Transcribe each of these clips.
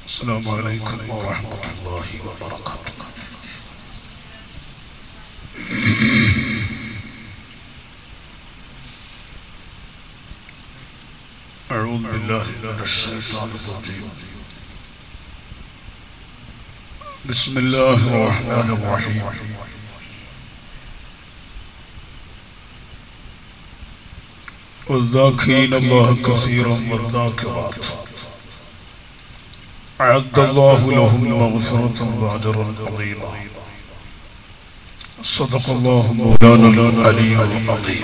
السلام عليكم ورحمة الله وبركاته. أعوذ بالله من الشيطان الرجيم. بسم الله الرحمن الرحيم. والذاكرين الله كثيرا والذاكرات أعد الله لهم مغفرة وأجرا عظيما. صدق الله مولانا العلي العظيم.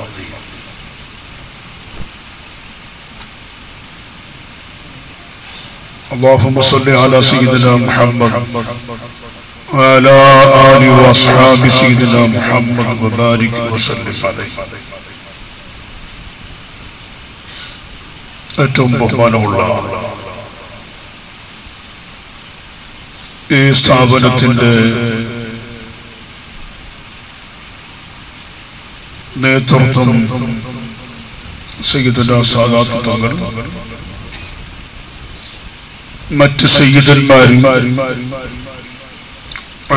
اللهم صل على سيدنا محمد وعلى آله وأصحاب سيدنا محمد وبارك وسلم عليه. ഏറ്റവും ബഹുമാനമുള്ള ഈ സ്ഥാപനത്തിന്റെ നേതൃത്വം സയ്യിദുനാ സാദാത്ത് തങ്ങൾ, മറ്റ് സയ്യിദന്മാരും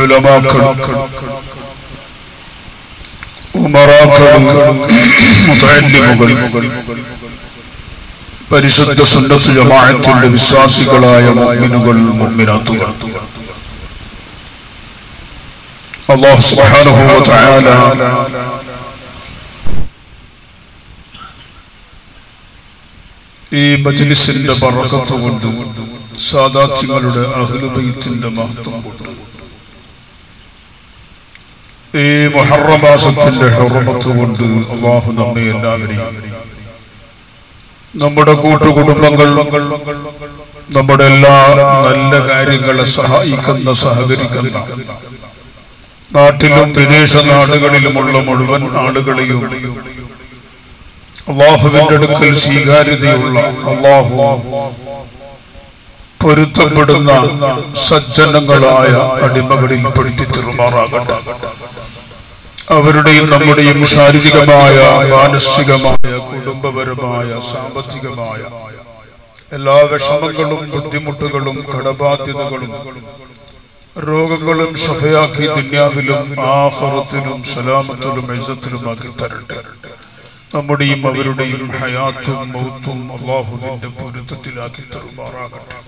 ഉലമാക്കൾ, ഉമറാക്കൾ, മുതഅല്ലിമുകൾ, പരിശുദ്ധ സുന്നത്ത് ജമാഅത്തിന്റെ വിശ്വാസികളായ മുഅ്മിനുകൾ, മുഅ്മിനാത്തുകൾ, അല്ലാഹു സുബ്ഹാനഹു വ തആല ഈ മജ്ലിസിന്റെ ബറകത്ത് കൊണ്ട്, സാദാത്തുകളുടെ അഹ്ലു ബൈത്തിന്റെ മഹത്വം കൊണ്ട്, ഈ മുഹറം മാസത്തിന്റെ ഹുർമത്ത് കൊണ്ട് അല്ലാഹു നമ്മെ എല്ലാവരെയും, നമ്മുടെ കൂട്ടുകുടുംബങ്ങൾ, നമ്മുടെ എല്ലാ നല്ല കാര്യങ്ങളെ സഹായിക്കുന്ന, സഹകരിക്കുന്ന, നാട്ടിലും വിദേശ നാടുകളിലുമുള്ള മുഴുവൻ ആളുകളെയും അല്ലാഹുവിന്റെ അടുക്കൽ സ്വീകാര്യതയുള്ള, അല്ലാഹു പൊരുത്തപ്പെടുന്ന സജ്ജനങ്ങളായ അടിമകളിൽ പെടുത്തി തിരുമാറാകട്ടെ. അവരുടെയും നമ്മുടെയും ശാരീരികമായ, മാനസികമായ, കുടുംബപരമായ, സാമ്പത്തികമായ എല്ലാ വിഷമങ്ങളും, ബുദ്ധിമുട്ടുകളും, കടബാധ്യതകളും, രോഗങ്ങളും ശഫയാക്കി ദുനിയാവിലും ആഖിറത്തിലും സലാമത്തിലും ഇസ്സത്തിലുമാക്കി തരട്ടെ. നമ്മുടെയും അവരുടെയും ഹയാത്തും മൗത്തും അല്ലാഹുവിന്റെ പൊരുത്തത്തിലാക്കി തരുമാറാകട്ടെ.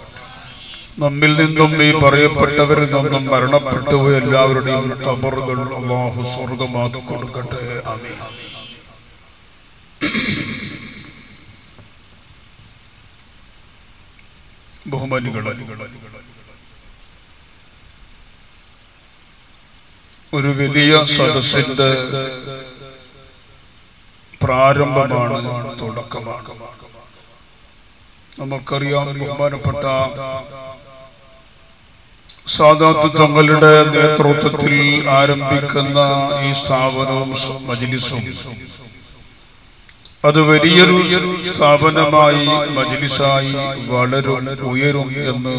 നമ്മിൽ നിന്നും ഈ പറയപ്പെട്ടവരിൽ നിന്നും മരണപ്പെട്ടു എല്ലാവരുടെയും ഖബറുകൾ അല്ലാഹു സ്വർഗ്ഗമാക്കി കൊടുക്കട്ടെ. ആമീൻ. ബഹുമാനികളെ, ഒരു വലിയ സദസ്സിന്റെ പ്രാരംഭമാണ്, തുടക്കമാണ്. നമുക്കറിയാം, ബഹുമാനപ്പെട്ട സാദാത്ത് തങ്ങളുടെ നേതൃത്വത്തിൽ ആരംഭിക്കുന്ന ഈ സ്ഥാപനവും മജ്ലിസും അത് വലിയൊരു സ്ഥാപനമായി, മജ്ലിസായി വളരും, ഉയരും എന്ന്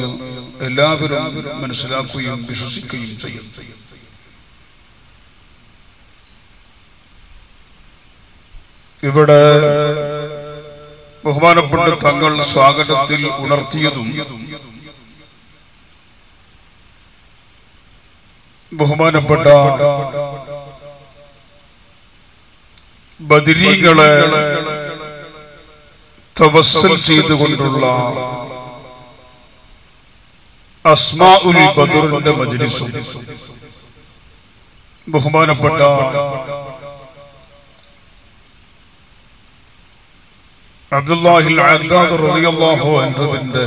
എല്ലാവരും മനസ്സിലാക്കുകയും വിശ്വസിക്കുകയും ചെയ്യും. ഇവിടെ ബഹുമാനപ്പെട്ട തങ്ങൾ സ്വാഗതത്തിൽ ഉണർത്തിയതും ബഹുമാനപ്പെട്ട ബദരീകളെ തവസ്സുൽ ചെയ്തുകൊണ്ടുള്ള അസ്മാഉൽ ബദറിന്റെ മജ്ലിസും, ബഹുമാനപ്പെട്ട അബ്ദുല്ലാഹിൽ അദ്ദാദ് റളിയല്ലാഹു അൻഹുവിന്റെ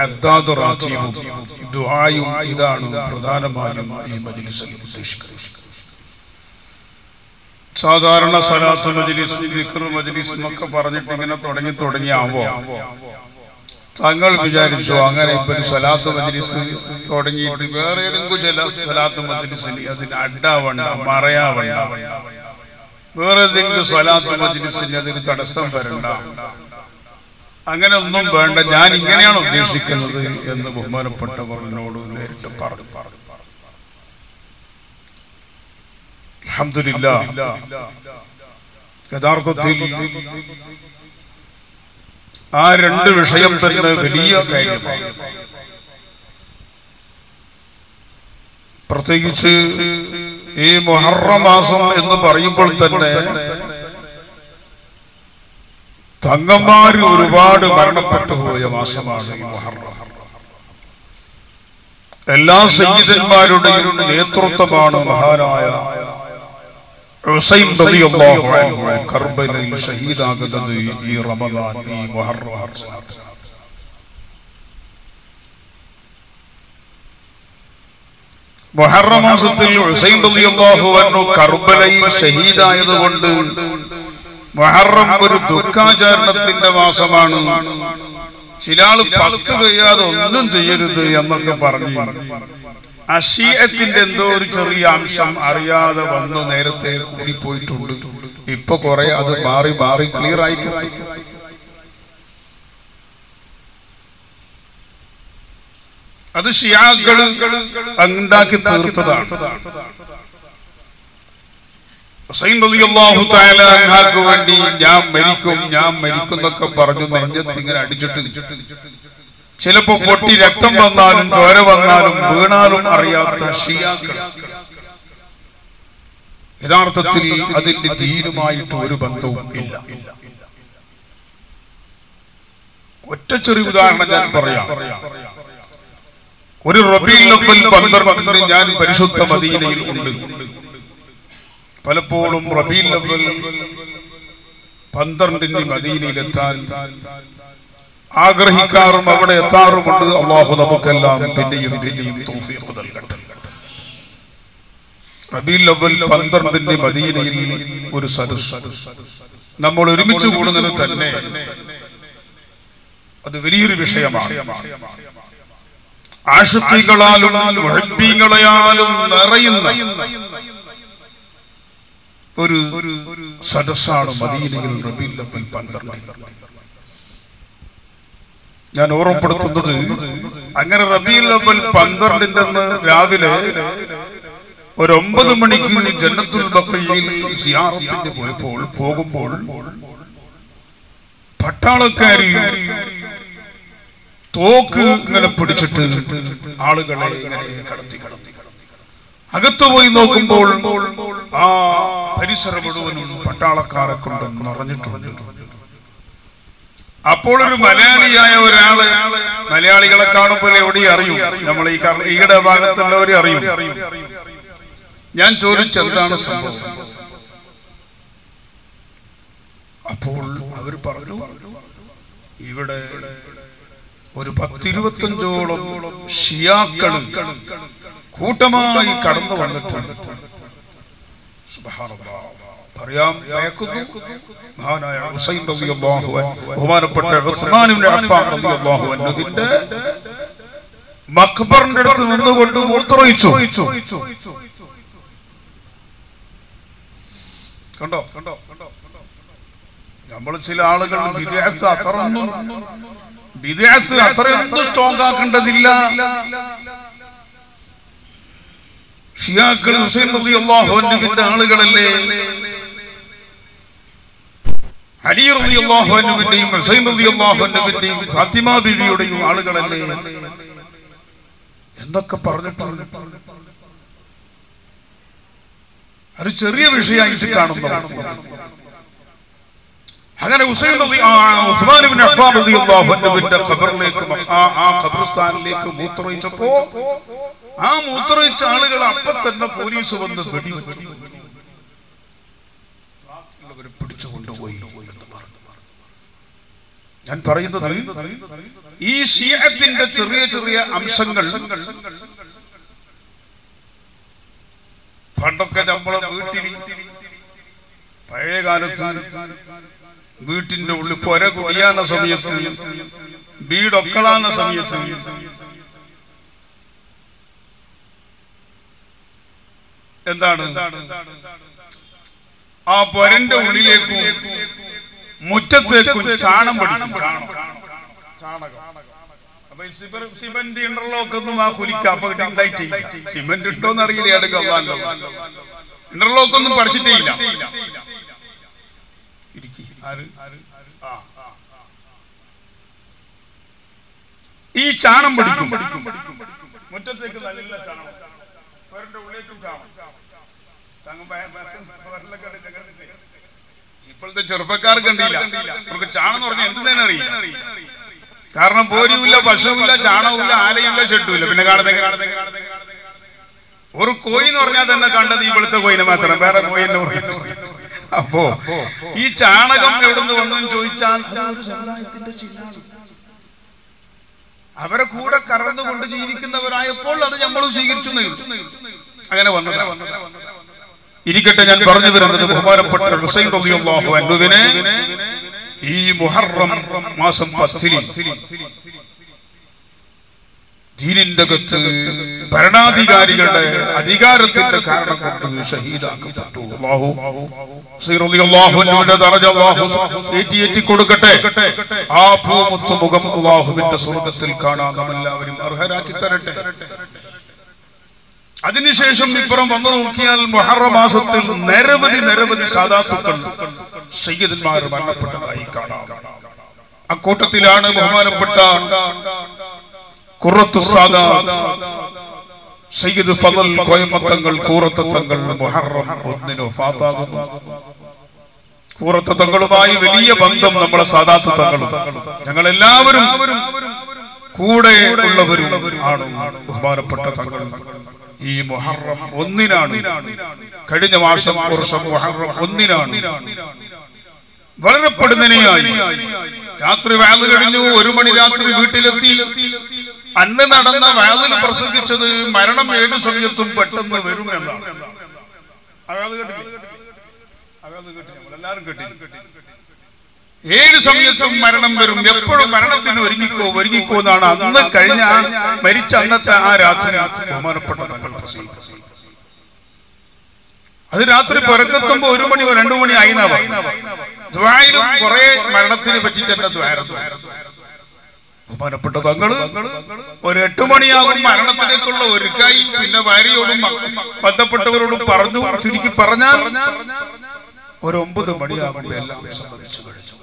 അദ്ദാദ് റാത്തീബും ദുആയും ഇതാണ് പ്രധാനമായും ഈ മജ്ലിസിൽ ഉദ്ദേശിക്കുന്നത്. സാധാരണ സലാത്ത് മജ്ലിസ്, ദിക്ർ മജ്ലിസ് എന്നൊക്കെ പറഞ്ഞിട്ട് ഇങ്ങനെ തുടങ്ങിയാവോ തങ്ങൾ വിചാരിച്ചു അങ്ങനെ ഇപ്പൊ സലാത്ത് മജ്ലിസ് തുടങ്ങിയിട്ട് വേറെ ഏതെങ്കിലും ചില സലാത്ത് മജ്ലിസിന് അതിന് അഡ്ഡാവണ്ട, മറയാവണ്ട, വേറെ ഏതെങ്കിലും സലാത്ത് മജ്ലിസിന് അതിന് തടസ്സം വരണ്ട, അങ്ങനെ ഒന്നും വേണ്ട, ഞാൻ ഇങ്ങനെയാണ് ഉദ്ദേശിക്കുന്നത് എന്ന് ബഹുമാനപ്പെട്ടവരോട് നേരിട്ട് പറഞ്ഞു. അൽഹംദുലില്ലാഹ്, യഥാർത്ഥത്തിൽ ആ രണ്ട് വിഷയം തന്നെ വലിയ കാര്യമാണ്. പ്രത്യേകിച്ച് ഈ മുഹറം മാസം എന്ന് പറയുമ്പോൾ തന്നെ തങ്ങന്മാര് ഒരുപാട് മരണപ്പെട്ടു പോയ മാസമാണ് ഈ മുഹറം. എല്ലാ സയ്യിദന്മാരുടെയും നേതൃത്വമാണ് മഹാനായ ഹുസൈൻ റളിയല്ലാഹു അൻഹു കർബലയിൽ ഷഹീദാകുന്നത് ഈ റമദാൻ, ഈ മുഹറം മാസമാണ്. മുഹറം മാസത്തിൽ ഹുസൈൻ റളിയല്ലാഹു അൻഹു കർബലയിൽ ഷഹീദായതുകൊണ്ട് മുഹറം ഒരു ദുഃഖാചരണത്തിന്റെ മാസമാണ്. ചില ആള് 10 കഴിയാതെ ഒന്നും ചെയ്യരുത് എന്നൊക്കെ പറഞ്ഞു. അശീഅത്തിന്റെ എന്തോ ഒരു ചെറിയ അംശം അറിയാതെ വന്നു നേരത്തെ കൂടിപ്പോയിട്ടുണ്ട്. ഇപ്പൊ കുറെ അത് മാറി മാറി ക്ലിയർ ആയിട്ടുണ്ട്. അത് ഷിയാകൾ ഉണ്ടാക്കി തീർത്തതാണ്. ഹുസൈൻ റളിയല്ലാഹു തആല അൻഹു വേണ്ടി ഞാൻ മരിക്കും എന്നൊക്കെ പറഞ്ഞു നെഞ്ചത്ത് ഇങ്ങനെ അടിച്ചിട്ട് ചിലപ്പോ പൊട്ടി രക്തം വന്നാലും ചോര വന്നാലും വീണാലും അറിയാത്ത ഷിയാക്കൾ യഥാർത്ഥത്തിൽ അതിന്റെ ദീനുമായിട്ട് ഒരു ബന്ധവും ഇല്ല. ഒറ്റ ചെറിയ ഉദാഹരണം ഞാൻ പറയാം. ഒരു റബീഉൽ അവ്വൽ 12 ഞാൻ പരിശുദ്ധ മദീനയിൽ ഉണ്ട്. പലപ്പോഴും റബീഉൽ അവ്വൽ 12 മദീനയിലെത്താൻ ആഗ്രഹിക്കാറും അവിടെ എത്താറുമുണ്ട്. അല്ലാഹു നമുക്കെല്ലാം പിന്നെയും തൗഫീഖ് നൽകട്ടെ. റബീഉൽ അവ്വൽ 12 മദീനയിൽ ഒരു സദസ്സ് നമ്മൾ ഒരുമിച്ച് കൂടുന്നത് തന്നെ അത് വലിയൊരു വിഷയമാണ്. ആശിഖീകളാലും മുഹബ്ബീങ്ങളാലും നിറയുന്ന ഒരു സദസ്സാണ് മദീനയിൽ റബീഉൽ അവ്വൽ 12. ഞാൻ ഓർമ്മപ്പെടുത്തുന്നത് അങ്ങനെ റബീഉൽ അവ്വൽ 12 രാവിലെ ഒരു 9 മണിക്ക് ജന്നത്തുൽ ബഖീയിൽ സിയാറത്തിന് പോകുമ്പോൾ പട്ടാളക്കാരി തോക്ക് ഇങ്ങനെ പിടിച്ചിട്ട് ആളുകളെ ഇങ്ങനെ കടത്തി അകത്തു പോയി നോക്കുമ്പോൾ ആ പരിസരം മുഴുവനും പട്ടാളക്കാരെ കൊണ്ട് നിറഞ്ഞിട്ടുണ്ട്. അപ്പോൾ ഒരു മലയാളിയായ ഒരാള്, മലയാളികളെ കാണുമ്പോൾ എവിടെയും അറിയും, നമ്മൾ ഈയുടെ ഭാഗത്തുള്ളവരെ അറിയും. ഞാൻ ചോദിച്ചെന്താണ് സംഭവം. അപ്പോൾ അവർ പറഞ്ഞു, ഇവിടെ ഒരു 10-25ഓളം ഷിയാക്കള് കൂട്ടമായി കടന്നു വന്നിട്ടുണ്ട്. സുബ്ഹാനല്ലാഹ്. പറയാൻ ഭയക്കുന്നു. മഹാനായ ഹുസൈൻ റളിയല്ലാഹു അൻഹു, ബഹുമാനപ്പെട്ട ഉസ്മാൻ ഇബ്നു അഫ്ഫാൻ റളിയല്ലാഹു അൻഹുവിന്റെ മഖ്ബറിന്റെ അടുത്ത് നിന്നുകൊണ്ട് മൂത്രമൊഴിച്ചു. കണ്ടോ നമ്മൾ ചില ആളുകൾ ബിദ്അത്ത് അത്രയൊന്നും സ്ട്രോങ് ആക്കേണ്ടതില്ല. ഷിയാക്കൾ ഹുസൈൻ റളിയല്ലാഹു അൻഹുവിന്റെ ആളുകളല്ലേ, അലി റളിയല്ലാഹു അൻഹുവിന്റെയും ഹുസൈൻ റളിയല്ലാഹു അൻഹുവിന്റെയും ഫാത്തിമ ബീവിയുടെയും ആളുകളല്ലേ എന്നൊക്കെ പറഞ്ഞിട്ടുണ്ട്. അത് ചെറിയ വിഷയമായിട്ട് കാണുന്നു. അങ്ങനെ ഉസ്മാൻ ഇബ്നു അഫ്ഫാൻ റളിയല്ലാഹു അൻഹുവിന്റെ ഖബറിലേക്ക്, ആ ഖബർസ്ഥാനിലേക്ക് മൂത്രമൊഴിച്ചപ്പോ ആ മൂത്രമൊഴിച്ച ആളുകൾ അപ്പം തന്നെ പോലീസ് വന്ന് വെടിവെച്ചു, പിടിച്ചുകൊണ്ടുപോയി എന്ന് പറഞ്ഞു. ഞാൻ പറയുന്നത് ഈ ശിയഅത്തിന്റെ ചെറിയ ചെറിയ അംശങ്ങൾ പണ്ടൊക്കെ നമ്മളെ വീട്ടിൽ പഴയ കാലത്ത് വീട്ടിന്റെ ഉള്ളിൽ പൊര കുടിയാന സമയത്ത്, വീടൊക്കളാന സമയത്ത് എന്താണ് ആ പൊരന്റെ ഉള്ളിലേക്കും മുറ്റത്തേക്കും ചാണം പഠിക്കും. സിമന്റ് ഇന്റർലോക്ക് ഒന്നും ആ കുലിക്കാപ്പ ഉണ്ടായിട്ടില്ല. സിമന്റ് ഉണ്ടോന്ന് അറിയില്ല, എടുക്കല്ലോ ഇന്റർലോക്ക് ഒന്നും പഠിച്ചിട്ടേ ഇല്ല. ഈ ചാണം പഠിക്കും മുറ്റത്തേക്ക്, നല്ല ചാണം. ഇപ്പോഴത്തെ ചെറുപ്പക്കാർക്ക് കണ്ടില്ല, അവർക്ക് ചാണെന്ന് പറഞ്ഞാൽ എന്തിനാണ് അറിയില്ല. കാരണം പോരിയുമില്ല, പശുവില്ല, ചാണകമില്ല, ആലയില്ല, ഷെട്ടുമില്ല. പിന്നെ കാണുന്ന ഒരു കോയി എന്ന് പറഞ്ഞാൽ തന്നെ കണ്ടത് ഈ വെളുത്ത കോയിനെ മാത്രം, വേറെ കോയിന്റെ. അപ്പോ ഈ ചാണകം എവിടുന്ന് വന്നെന്ന് ചോദിച്ചാൽ സമുദായത്തിന്റെ ചിഹ്നമാണ്. അവരെ കൂടെ കറന്നുകൊണ്ട് ജീവിക്കുന്നവരായപ്പോൾ അത് നമ്മളും സ്വീകരിച്ചു. അങ്ങനെ വന്നത് ഇരിക്കട്ടെ. ഞാൻ പറഞ്ഞു വരുന്നത് ബഹുമാനപ്പെട്ട ഹുസൈൻ റളിയല്ലാഹു അൻഹുവിനെ ഈ മുഹറം മാസം 10 ദീനിന്റെ അകത്ത് ഭരണാധികാരികളുടെ അധികാരത്തിന്റെ കാരണം കൊണ്ട് ഷഹീദാക്കപ്പെട്ടു. ഹുസൈൻ റളിയല്ലാഹു അൻഹുവിന്റെ ദറജ അല്ലാഹു ഏറ്റി കൊടുക്കട്ടെ. ആ പൂമുത്ത മുഖം അല്ലാഹുവിന്റെ സ്വർഗ്ഗത്തിൽ കാണാൻ എല്ലാവരും അർഹരാക്കി തരട്ടെ. അതിനുശേഷം ഇപ്പുറം വന്നു നോക്കിയാൽ മുഹറം മാസത്തിൽ നിരവധി സാദാത്തുക്കൾ സയ്യിദന്മാർ മരണപ്പെട്ടതായി കാണാം. അക്കൂട്ടത്തിലാണ് ബഹുമാനപ്പെട്ട ഖുറത്തു സാദാത്ത് സയ്യിദ് ഫളൽ കോയമ്പത്തങ്ങൾ ഖൂറത്ത് തങ്ങൾ മുഹറം 1 വഫാത്താകുന്നു. ഖൂറത്ത് തങ്ങളുമായി വലിയ ബന്ധം നമ്മളെ സാദാത്ത് തങ്ങളും ഞങ്ങളെല്ലാവരും കൂടെ ഉള്ളവരും ആണ്. ബഹുമാനപ്പെട്ട തങ്ങൾ ഈ മുഹറം 1 കഴിഞ്ഞ വർഷം മുഹറം 1 വളരെ പെടുന്നതിനായി രാത്രി വാല് കഴിഞ്ഞു. 1 മണി രാത്രി വീട്ടിലെത്തി. അന്ന് നടന്ന വാലിൽ പ്രസംഗിച്ചത് മരണം 7 സമയത്തും പെട്ടെന്ന് വരും എന്നാണ്. എല്ലാവരും കേട്ടി. 7 സമയത്തും മരണം വരും, എപ്പോഴും മരണത്തിന് ഒരുങ്ങിക്കോ എന്നാണ് അന്ന് കഴിഞ്ഞ മരിച്ച അന്നത്തെ ആ രാത്രി ബഹുമാനപ്പെട്ട തങ്ങൾ പ്രസംഗിച്ചത്. അത് രാത്രി പുറക്കെത്തുമ്പോ 1 മണി 2 മണി ആയിന്നാ പറയുന്നത്. ദുആയിലും കുറെ മരണത്തിനെ പറ്റിട്ട് എന്നെ ദ്വാരത്തു. ബഹുമാനപ്പെട്ട തങ്ങള് 8 മണിയാകും മരണത്തിലേക്കുള്ള ഒരുക്കായി. പിന്നെ ഭാര്യയോടും ബന്ധപ്പെട്ടവരോടും പറഞ്ഞു. ചുരുക്കി പറഞ്ഞാൽ 9 മണിയാകുമ്പോൾ എല്ലാം സംഭവിച്ചു കഴിഞ്ഞു.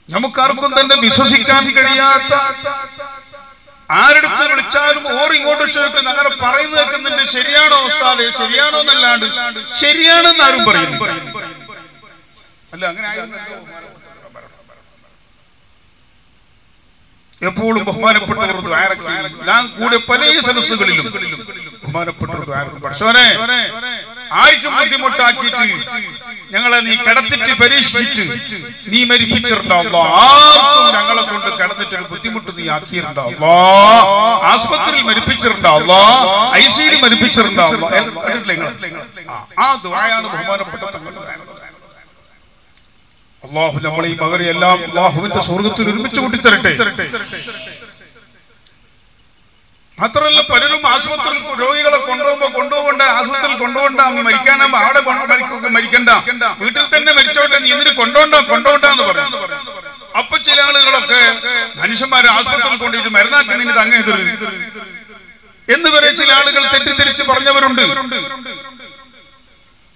നമുക്കാർക്കും തന്നെ വിശ്വസിക്കാൻ കഴിയാത്ത, ആരെടുത്ത് വിളിച്ചാലും ഇങ്ങോട്ട് ചോദിക്കുന്ന, അങ്ങനെ പറയുന്നത് കേൾക്കുന്നുണ്ട്. ശരിയാണോ ഉസ്താദേ, ശരിയാണോ എന്നല്ലാണ്ട് ശരിയാണെന്ന് ആരും പറയുന്നു അല്ല. അങ്ങനെ എപ്പോഴും ബഹുമാനപ്പെട്ടവർ ഞാൻ കൂടെ പല സദസ്സുകളിലും ബഹുമാനപ്പെട്ടവർ പഠിച്ചവനെ ആർക്കും ബുദ്ധിമുട്ടാക്കിയിട്ട് ഞങ്ങളെ നീ കിടത്തിട്ട് പരീക്ഷിച്ചിട്ട് നീ മരിപ്പിച്ചിട്ടുണ്ടാവുക. ആർക്കും ഞങ്ങളെ കൊണ്ട് കിടന്നിട്ട് ബുദ്ധിമുട്ട് നീ ആക്കിയിട്ടുണ്ടാവുക. ആസ്പത്രിയിൽ മരിപ്പിച്ചിട്ടുണ്ടാവുക, ഐസിയിൽ മരിപ്പിച്ചിട്ടുണ്ടാവുക. ആ ദുആയാണ് ബഹുമാനപ്പെട്ട തങ്ങളുടെ. അല്ലാഹു നമ്മളെയും അവരെയെല്ലാം അല്ലാഹുവിന്റെ സ്വർഗ്ഗത്തിൽ ഒരുമിച്ച് കൂട്ടിത്തരട്ടെ. മാത്രമല്ല, പലരും ആശുപത്രിയിൽ രോഗികളെ കൊണ്ടുപോകണ്ട, ആശുപത്രിയിൽ കൊണ്ടുപോകണ്ട, നീ മരിക്കാനാകുമ്പോ അവിടെ മരിക്കണ്ട, വീട്ടിൽ തന്നെ മരിച്ചോട്ടെ, നീ എന്തിനു കൊണ്ടോണ്ടെന്ന് പറയും. അപ്പൊ ചില ആളുകളൊക്കെ മനുഷ്യന്മാരെ ആശുപത്രിയിൽ കൊണ്ടിട്ട് മരുന്നാക്കുന്നതിന് അങ്ങെതിര് എന്ന് വരെ ചില ആളുകൾ തെറ്റിദ്ധരിച്ച് പറഞ്ഞവരുണ്ട്.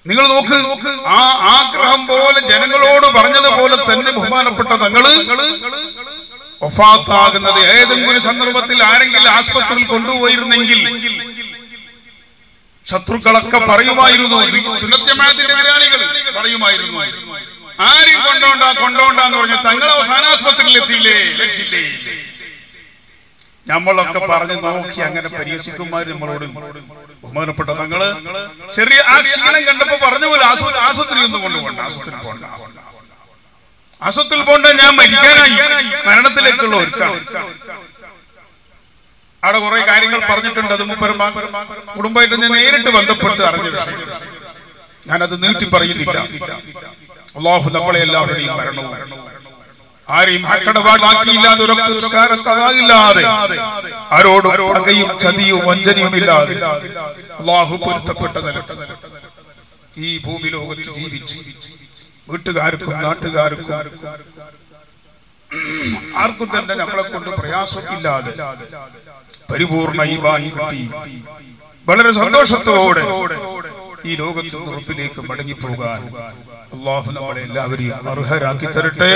നിങ്ങൾ നോക്ക്, ആ ആഗ്രഹം പോലെ ജനങ്ങളോട് പറഞ്ഞതുപോലെ തന്നെ ബഹുമാനപ്പെട്ട തങ്ങള് വഫാത്താകുന്നത് ഏതെങ്കിലും സന്ദർഭത്തിൽ ആരെങ്കിലും ആശുപത്രിയിൽ കൊണ്ടുപോയിരുന്നെങ്കിൽ ശത്രുക്കളൊക്കെ പറയുമായിരുന്നു, സുന്നത്ത് ജമാഅത്തിന്റെ എതിരാളികൾ പറയുമായിരുന്നു, ആരും കൊണ്ടോണ്ടെന്ന് പറഞ്ഞ തങ്ങൾ അവസാന ആശുപത്രിയിൽ എത്തിയില്ലേ, രക്ഷില്ലേ. നമ്മളൊക്കെ പറഞ്ഞു നോക്കി അങ്ങനെ പരിഹസിക്കുമാര് നമ്മളോട്. ബഹുമാനപ്പെട്ട തങ്ങള് ചെറിയ ആ ക്ഷീണം കണ്ടപ്പോ പറഞ്ഞു പോലെ ആശുപത്രി ഒന്നും കൊണ്ടുപോകണ്ട, ആശുപത്രിയിൽ പോണ്ട, ഞാൻ മരിക്കാനായി, മരണത്തിലേക്കുള്ള ഒരുക്കാണ്. അവിടെ കുറെ കാര്യങ്ങൾ പറഞ്ഞിട്ടുണ്ട്. അത് കുടുംബമായിട്ട് ഞാൻ നേരിട്ട് ബന്ധപ്പെട്ട് അറിഞ്ഞ വിഷയം. ഞാനത് നീട്ടി പറയുന്നില്ല. അല്ലാഹു നമ്മളെ എല്ലാവരുടെയും മരണവും ആരെയും ഹക്കടപാടാക്കിയില്ലാതെ, ആരോടും പകയും ചതിയും വഞ്ചനയും ഇല്ലാതെ അല്ലാഹു പൊരുത്തപ്പെട്ട നിലക്ക് ഈ ഭൂമി ലോകത്ത് ജീവിച്ച് വീട്ടുകാർക്കും നാട്ടുകാർക്കും ആർക്കും തന്നെ നമ്മളെ കൊണ്ട് പ്രയാസമില്ലാതെ പരിപൂർണ ഈമാൻ കിട്ടി വളരെ സന്തോഷത്തോടെ ഈ ലോകത്ത് ഉറപ്പിലേക്ക് മടങ്ങിപ്പോകാൻ അല്ലാഹു നമ്മളെ എല്ലാവരെയും അർഹരാക്കി തരട്ടെ.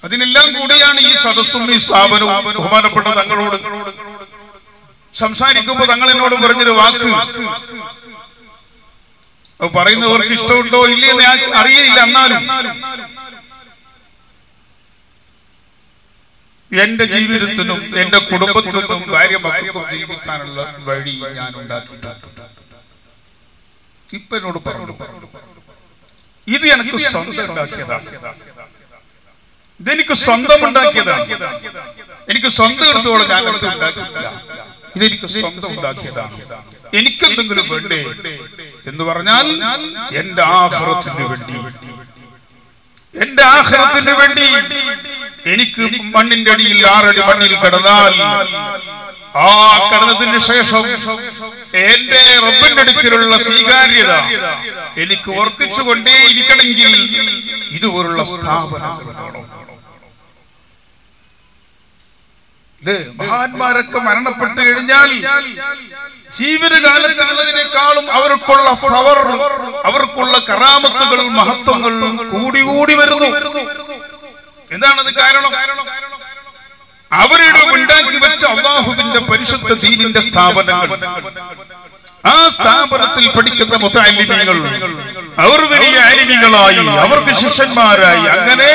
അതിനെല്ലാം കൂടിയാണ് ഈ സദസ്സും ഈ സ്ഥാപനവും. ബഹുമാനപ്പെട്ട തങ്ങളോട് സംസാരിക്കുമ്പോൾ തങ്ങൾ എന്നോട് പറഞ്ഞൊരു വാക്ക്, പറയുന്നവർക്ക് ഇഷ്ടമുണ്ടോ ഇല്ലയെന്ന് ഞാൻ അറിയില്ല, എന്നാലും എന്റെ ജീവിതത്തിനും എന്റെ കുടുംബത്തിനും ഭാര്യ മക്കൾക്കും ജീവിക്കാനുള്ള വഴി ഞാൻ ഉണ്ടാക്കിയിട്ടുണ്ട്. ഇപ്പൊ എന്നോട് പറഞ്ഞു, ഇത് എനിക്ക് സ്വന്തം ഉണ്ടാക്കിയതാണ്, ഇതെനിക്ക് സ്വന്തം ഉണ്ടാക്കിയതാണ്, എനിക്ക് സ്വന്തം എടുത്തോളം ഞാൻ ഉണ്ടാക്കിയില്ല, ഇതെനിക്ക് സ്വന്തം ഉണ്ടാക്കിയതാണ്. എനിക്കെന്തെങ്കിലും വേണ്ടേ എന്ന് പറഞ്ഞാൽ എന്റെ ആഖിറത്തിന് വേണ്ടി, എന്റെ ആഖിറത്തിന് വേണ്ടി എനിക്ക് മണ്ണിന്റെ അടിയിൽ 6 അടി മണ്ണിൽ കിടന്നാൽ ആ കിടന്നതിന് ശേഷം എന്റെ റബ്ബിന്റെ അടുക്കലുള്ള സ്വീകാര്യത എനിക്ക് വർദ്ധിച്ചുകൊണ്ടേയിരിക്കണമെങ്കിൽ ഇതുപോലുള്ള സ്ഥാപനം. മഹാന്മാരൊക്കെ മരണപ്പെട്ടു കഴിഞ്ഞാൽ ജീവിതകാലത്തുള്ളതിനേക്കാളും അവർക്കുള്ള പവർ, അവർക്കുള്ള കറാമത്തുകൾ, മഹത്വങ്ങൾ കൂടി കൂടി വരുന്നു. എന്താണത് കാരണം? അവരുടെ ഉണ്ടാക്കി വെച്ച അല്ലാഹുവിന്റെ പരിശുദ്ധ ദീനിന്റെ സ്ഥാപനങ്ങൾ, ആ സ്ഥാപനത്തിൽ പഠിക്കുന്ന മുതഅല്ലിമീങ്ങൾ അവർ വലിയ അലിമികളായി, അവർക്ക് ശിഷ്യന്മാരായി, അങ്ങനെ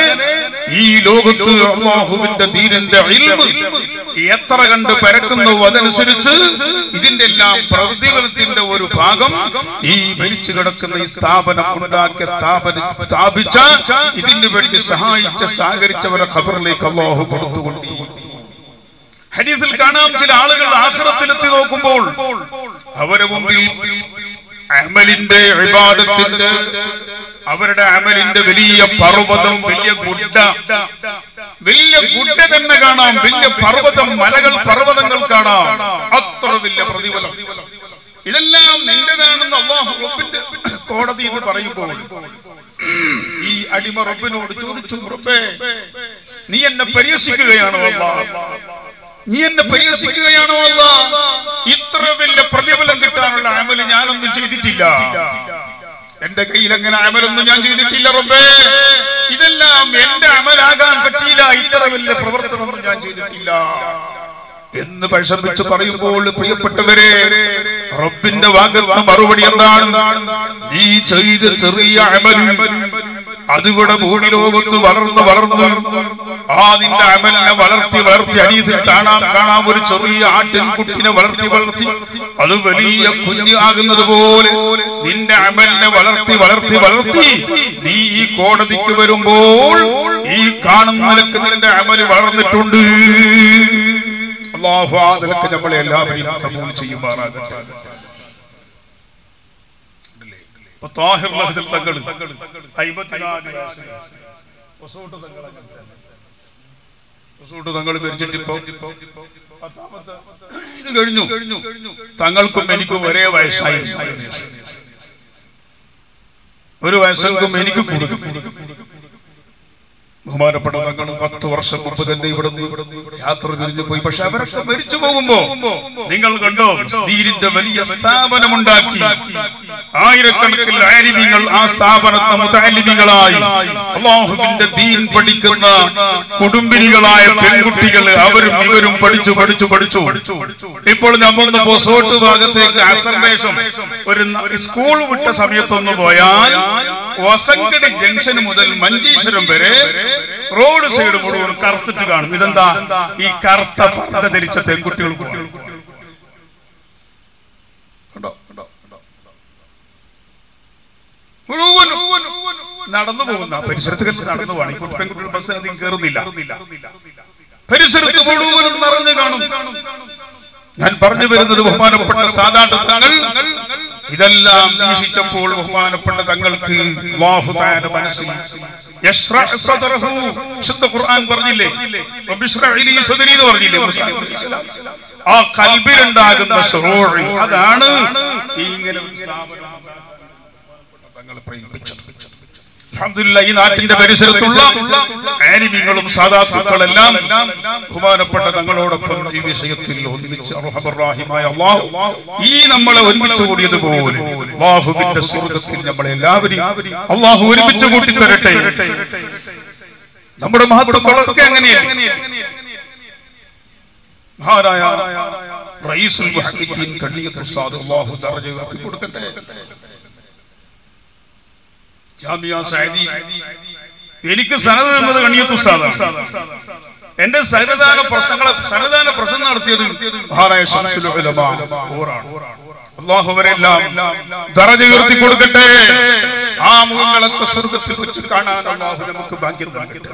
ഈ ലോകത്ത് അല്ലാഹുവിന്റെ ദീനിന്റെ ഇൽമ് എത്ര കണ്ട് പരക്കുന്നു അതനുസരിച്ച് ഇതിന്റെ എല്ലാം പ്രതിഫലത്തിന്റെ ഒരു ഭാഗം ഈ മരിച്ചു കിടക്കുന്ന ഈ സ്ഥാപനം ഉണ്ടാക്കിയ സ്ഥാപിച്ച ഇതിനു വേണ്ടി സഹായിച്ച സഹകരിച്ചവരെ ഖബറിലേക്ക് അല്ലാഹു കൊടുത്തുകൊണ്ടിരിക്കുന്നു. ഹദീസിൽ കാണാം, ചില ആളുകൾ ആഖിറത്തിലെത്തി നോക്കുമ്പോൾ അവരുടെ മുമ്പിൽ അമലിന്റെ ഇബാദത്തിന്റെ അവരുടെ അമലിന്റെ വലിയ പർവ്വതം, വലിയ ഗുഡ തന്നെ കാണാം, വലിയ പർവ്വതം, മലകൾ, പർവ്വതങ്ങൾ കാണാം, അത്ര വലിയ പ്രതിഫലം. ഇതെല്ലാം നിന്റേതാണെന്ന് അല്ലാഹു റബ്ബിന്റെ കോടതി എന്ന് പറയുമ്പോൾ ഈ അടിമ റബ്ബിനോട് ചോദിച്ചു, റബ്ബേ നീ എന്നെ പരിഹസിക്കുകയാണോ അല്ലാഹ്? നീ എന്നെ പരിഹസിക്കുകയാണോ അല്ലാഹ്? ഇത്ര വലിയ പ്രതിഫലം കിട്ടാനുള്ള അമല് ഞാനൊന്നും ചെയ്തിട്ടില്ല, എന്റെ കയ്യിൽ അങ്ങനെ അമലൊന്നും ഞാൻ ചെയ്തിട്ടില്ല റബ്ബേ, ഇതെല്ലാം എന്റെ അമലാകാൻ പറ്റിയില്ല, ഇത്ര വലിയ പ്രവർത്തനമൊന്നും ഞാൻ ചെയ്തിട്ടില്ല എന്ന് പരിശോധിച്ച് പറയുമ്പോൾ പ്രിയപ്പെട്ടവരെ, റബ്ബിന്റെ വാഗ്ദത്ത മറുപടി എന്താണ്? നീ ചെയ്ത ചെറിയ അമൽ അതിവിടെ ഭൂമി ലോകത്ത് വളർന്ന് ആ നിന്റെ അമലിനെ വളർത്തി ഹദീസിൽ കാണാം ഒരു ചെറിയ ആട്ടിൻകുട്ടിനെ വളർത്തി അത് വലിയ കുഞ്ഞ് ആകുന്നത് പോലെ നിന്റെ അമലിനെ വളർത്തി നീ ഈ കോടതിക്ക് വരുമ്പോൾ ഈ കാണുന്ന നിലക്ക് നിന്റെ അമൽ വളർന്നിട്ടുണ്ട്. അല്ലാഹു ആ നിലക്ക് നമ്മളെ എല്ലാവരെയും കബൂൽ ചെയ്യുമാറാകട്ടെ. താഹിർ ലഹദൽ തങ്ങൾ 54 വയസ്സ് തങ്ങൾ മരിച്ചിട്ടിപ്പോ 10ാമത്തെ കഴിഞ്ഞു. തങ്ങൾക്കും എനിക്കും ഒരേ വയസ്സായി, ഒരു വയസ്സെങ്കിലും എനിക്ക് കൊടുക്കും. ബഹുമാനപ്പെട്ട തങ്ങൾ 10 വർഷം മുമ്പ് തന്നെ ഇവിടെ യാത്ര തിരിഞ്ഞു പോയി. പക്ഷെ അവരൊക്കെ മരിച്ചു പോകുമ്പോ നിങ്ങൾ കണ്ടോ, ദീനിന്റെ വലിയ സ്ഥാപനമുണ്ടാക്കി ആയിരക്കണക്കിന് ആലിമീങ്ങൾ ആ സ്ഥാപനത്തെ മുതഅല്ലിമീങ്ങളായി അല്ലാഹുവിന്റെ ദീൻ പഠിക്കുന്ന കുടുംബിനികളായ പെൺകുട്ടികൾ അവരും ഇവരും പഠിച്ചു. ഇപ്പോൾ നമ്മൊന്ന് പൊസോട്ട് ഭാഗത്തേക്ക് അസർവേഷം ഒരു സ്കൂൾ വിട്ട സമയത്തൊന്ന് പോയാൽ വസങ്കടി ജംഗ്ഷൻ മുതൽ മഞ്ചേശ്വരം വരെ റോഡ് സൈഡ് മുഴുവൻ കറുത്തിട്ട് കാണും. ഇതെന്താ? ഈ കറുത്ത പർദ്ദ ധരിച്ച പെൺകുട്ടികൾ മുഴുവൻ നടന്നു പോകുന്ന പരിസരത്ത് നടന്നു പോകണം. പെൺകുട്ടികൾ ബസ് അധികം കയറുന്നില്ല, പരിസരത്ത് മുഴുവൻ നിറഞ്ഞു കാണും. ഞാൻ പറഞ്ഞു വരുന്നത് ബഹുമാനപ്പെട്ട സാദാത്ത് തങ്ങൾ ഇതെല്ലാം വീക്ഷിച്ചപ്പോൾ ബഹുമാനപ്പെട്ട തങ്ങൾക്ക് അല്ലാഹു തആല മനസ്സിൽ യശ്റഅ് സദ്റഹു, ശുദ്ധ ഖുർആൻ പറഞ്ഞില്ലേ, റബ്ബിശ്റഅ് ലി സദ്രി എന്ന് പറഞ്ഞില്ലേ, ആ ഖൽബിലുണ്ടാകുന്ന ശുറൂഅ് അതാണ് ഇങ്ങനെ തങ്ങൾ പ്രേരിപ്പിച്ചത്. അൽഹംദുലില്ലാഹ് ഈ നാട്ടിന്റെ പരിസരത്തുള്ള ആലിമീങ്ങളും സാദാത്തുക്കളെല്ലാം ബഹുമാനപ്പെട്ട തങ്ങളോടൊപ്പം ഈ വിഷയത്തിൽ ഒന്നിച്ച് അർഹമർ റഹീമായ അല്ലാഹു ഈ നമ്മളെ ഒരുമിച്ച് കൂടിയതുപോലെ അല്ലാഹുവിന്റെ സ്വർഗ്ഗത്തിൽ നമ്മളെ എല്ലാവരെയും അല്ലാഹു ഒരുമിച്ച് കൂട്ടി തരട്ടെ. നമ്മുടെ മഹത്തുക്കളൊക്കെ അങ്ങനെയാണ്. മഹാനായ റഈസുൽ മുഹഖഖീൻ കണ്ണിയത്ത് ഉസ്താദ് അല്ലാഹു ദറജ ഉയർത്തി കൊടുക്കട്ടെ. ജാമിയ സഅദി എനിക്ക് സനദ് എന്നത് കണ്ണിയത്ത് ഉസ്താദാണ്. എന്റെ സനദാന പ്രസംഗം നടത്തിയത് മഹാനായ ശംസുൽ ഉലമ ഓറാണ്. അല്ലാഹു അവരെല്ലാം ദറജ ഉയർത്തി കൊടുക്കട്ടെ. ആ മുഖങ്ങളൊക്കെ സ്വർഗ്ഗത്തിൽ വെച്ച് കാണാൻ അല്ലാഹു നമുക്ക് ഭാഗ്യം നൽകട്ടെ.